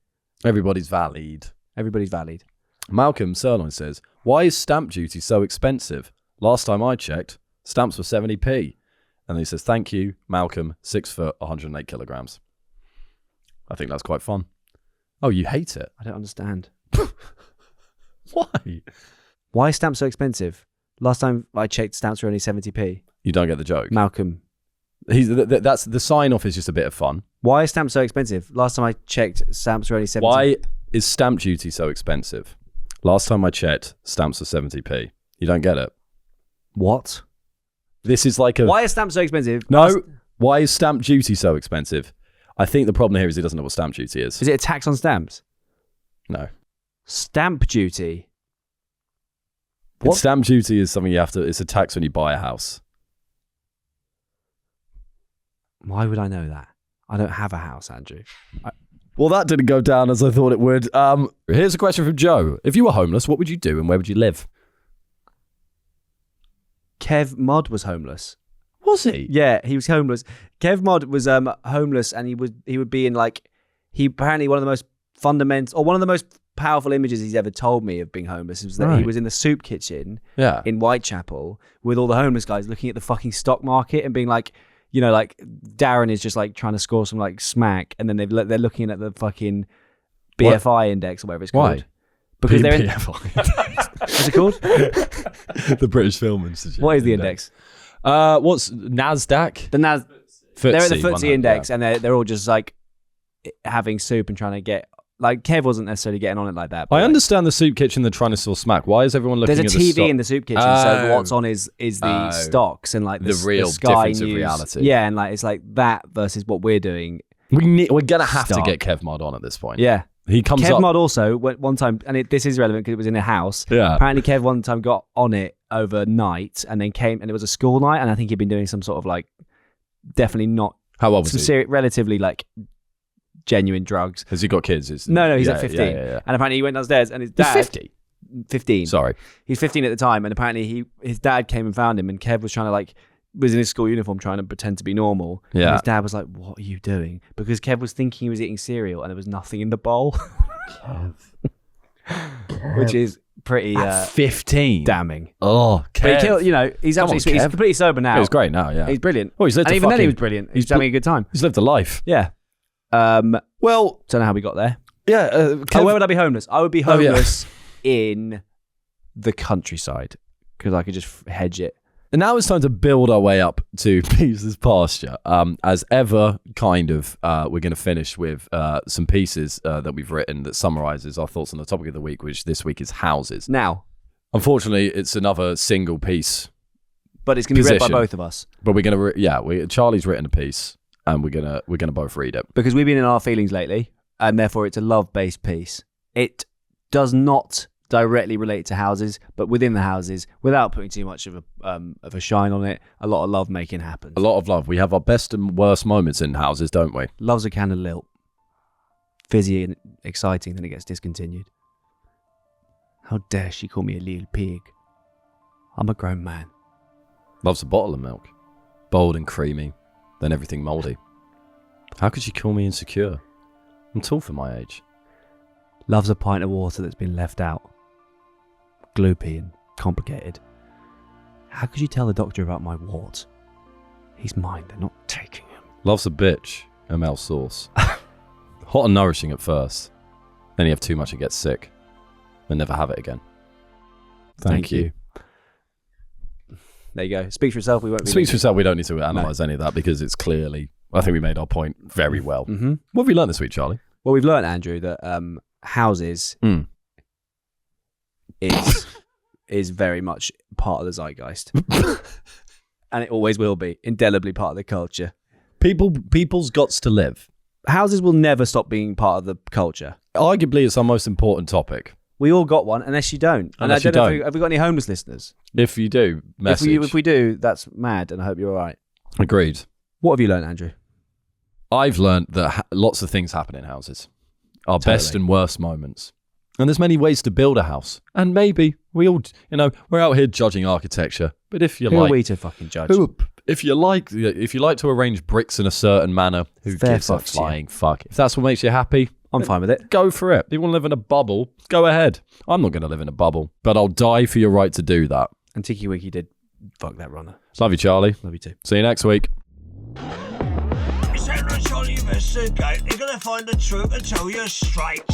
Everybody's valid. Malcolm Sirloin says, "Why is stamp duty so expensive? Last time I checked, stamps were 70p." And he says, "Thank you, Malcolm, 6 foot, 108 kilograms." I think that's quite fun. Oh, you hate it? I don't understand. Why? Why is stamps so expensive? Last time I checked, stamps were only 70p. You don't get the joke. Malcolm. That's the sign off is just a bit of fun. Why is stamps so expensive? Last time I checked, stamps were only 70p. Why is stamp duty so expensive? Last time I checked, stamps were 70p. You don't get it. What? This is like a... Why is stamps so expensive? No. Why is stamp duty so expensive? I think the problem here is he doesn't know what stamp duty is. Is it a tax on stamps? No. Stamp duty? What? Stamp duty is something you have to... It's a tax when you buy a house. Why would I know that? I don't have a house, Andrew. Well, that didn't go down as I thought it would. Here's a question from Joe. If you were homeless, what would you do and where would you live? Kev Mod was homeless. Was he? Yeah, he was homeless. Kev Mod was homeless, and he would be in like, he apparently one of the most fundamental, or one of the most powerful images he's ever told me of being homeless was that he was in the soup kitchen in Whitechapel with all the homeless guys looking at the fucking stock market and being like, you know, like Darren is just like trying to score some like smack, and then they're looking at the fucking BFI index or whatever it's called. Why? Because they're in, BFI. what's it called? The British Film Institute. What is the index? What's NASDAQ? The they're at the FTSE 100, index, yeah. and they're all just like having soup and trying to get, like, Kev wasn't necessarily getting on it like that. I like, understand the soup kitchen, they're trying to sell smack. Why is everyone looking at the there's a TV stock? in the soup kitchen, so what's on is the stocks and like the real Sky difference News. of reality. Yeah, and like it's like that versus what we're doing. We're gonna have Stock. to get Kev Mod on at this point. Yeah. He comes Kev up. Mod also went one time, and this is relevant because it was in a house. Yeah. Apparently, Kev one time got on it overnight, and then came, and it was a school night, and I think he'd been doing some sort of like, definitely not. How old was he? Relatively like genuine drugs. Has he got kids? No, he's at 15. Yeah. And apparently, he went downstairs, and his He's dad. 50. 15. Sorry. He's 15 at the time, and apparently his dad came and found him, and Kev was trying to like, was in his school uniform trying to pretend to be normal. Yeah. And his dad was like, "What are you doing?" Because Kev was thinking he was eating cereal, and there was nothing in the bowl. Which is pretty 15. damning. Oh, Kev. But he killed, you know, he's absolutely sweet. He's Kev. completely sober now. Yeah, he's great now, yeah. He's brilliant. Oh, he's lived and a even then he fucking- was brilliant. He's having a good time. He's lived a life. Yeah. Well, Don't know how we got there. yeah. Where would I be homeless? I would be Oh, yeah. homeless in the countryside because I could just hedge it. And now it's time to build our way up to Pieces Pasture. As ever, kind of, we're going to finish with some pieces that we've written that summarises our thoughts on the topic of the week, which this week is houses. Now, Unfortunately, it's another single piece, but it's going to be read by Position. both of us but we're going to, Charlie's written a piece, and we're gonna both read it. because we've been in our feelings lately, and therefore it's a love-based piece. It does not directly relate to houses, but within the houses, without putting too much of a shine on it, a lot of love making happens. A lot of love. We have our best and worst moments in houses, don't we? Love's a can of lilt. Fizzy and exciting, then it gets discontinued. How dare she call me a little pig? I'm a grown man. Love's a bottle of milk, bold and creamy, then everything mouldy. How could she call me insecure? I'm tall for my age. Love's a pint of water that's been left out. Gloopy and complicated. How could you tell the doctor about my warts? He's mine, they're not taking him. Love's a bitch, ML sauce. Hot and nourishing at first. Then you have too much and get sick. And never have it again. Thank you. There you go. Speak for yourself. We won't. Speaks for itself. We don't need to analyse any of that because it's clearly. I think we made our point very well. Mm-hmm. What have we learned this week, Charlie? Well, we've learned, Andrew, that houses is very much part of the zeitgeist, and it always will be indelibly part of the culture. People's gots to live. Houses will never stop being part of the culture. Arguably, it's our most important topic. We all got one, unless you don't. And Unless I don't you know, have we got any homeless listeners? If you do, message. If we do, that's mad, and I hope you're all right. Agreed. What have you learned, Andrew? I've learned that lots of things happen in houses. Our best and worst moments. And there's many ways to build a house. And maybe we all, we're out here judging architecture. But if you Who like... are we to fucking judge? If you like to arrange bricks in a certain manner, who Fair gives a fucks, yeah. flying fuck? If that's what makes you happy, I'm fine with it. go for it. If you want to live in a bubble, go ahead. I'm not going to live in a bubble, but I'll die for your right to do that. And Tiki Wiki did fuck that runner. Love you, Charlie. Love you too. See you next week. It's Henry and Charlie investigate. They're gonna find the truth and tell you straight.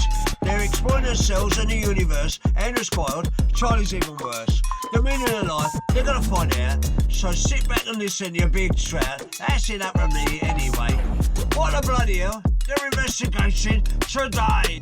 They're exploring themselves and the universe. Andrew's spoiled. Charlie's even worse. The meaning of life, they're gonna find out. So sit back and listen, you big trout. That's it up from me anyway. What the bloody hell? They're investigating today.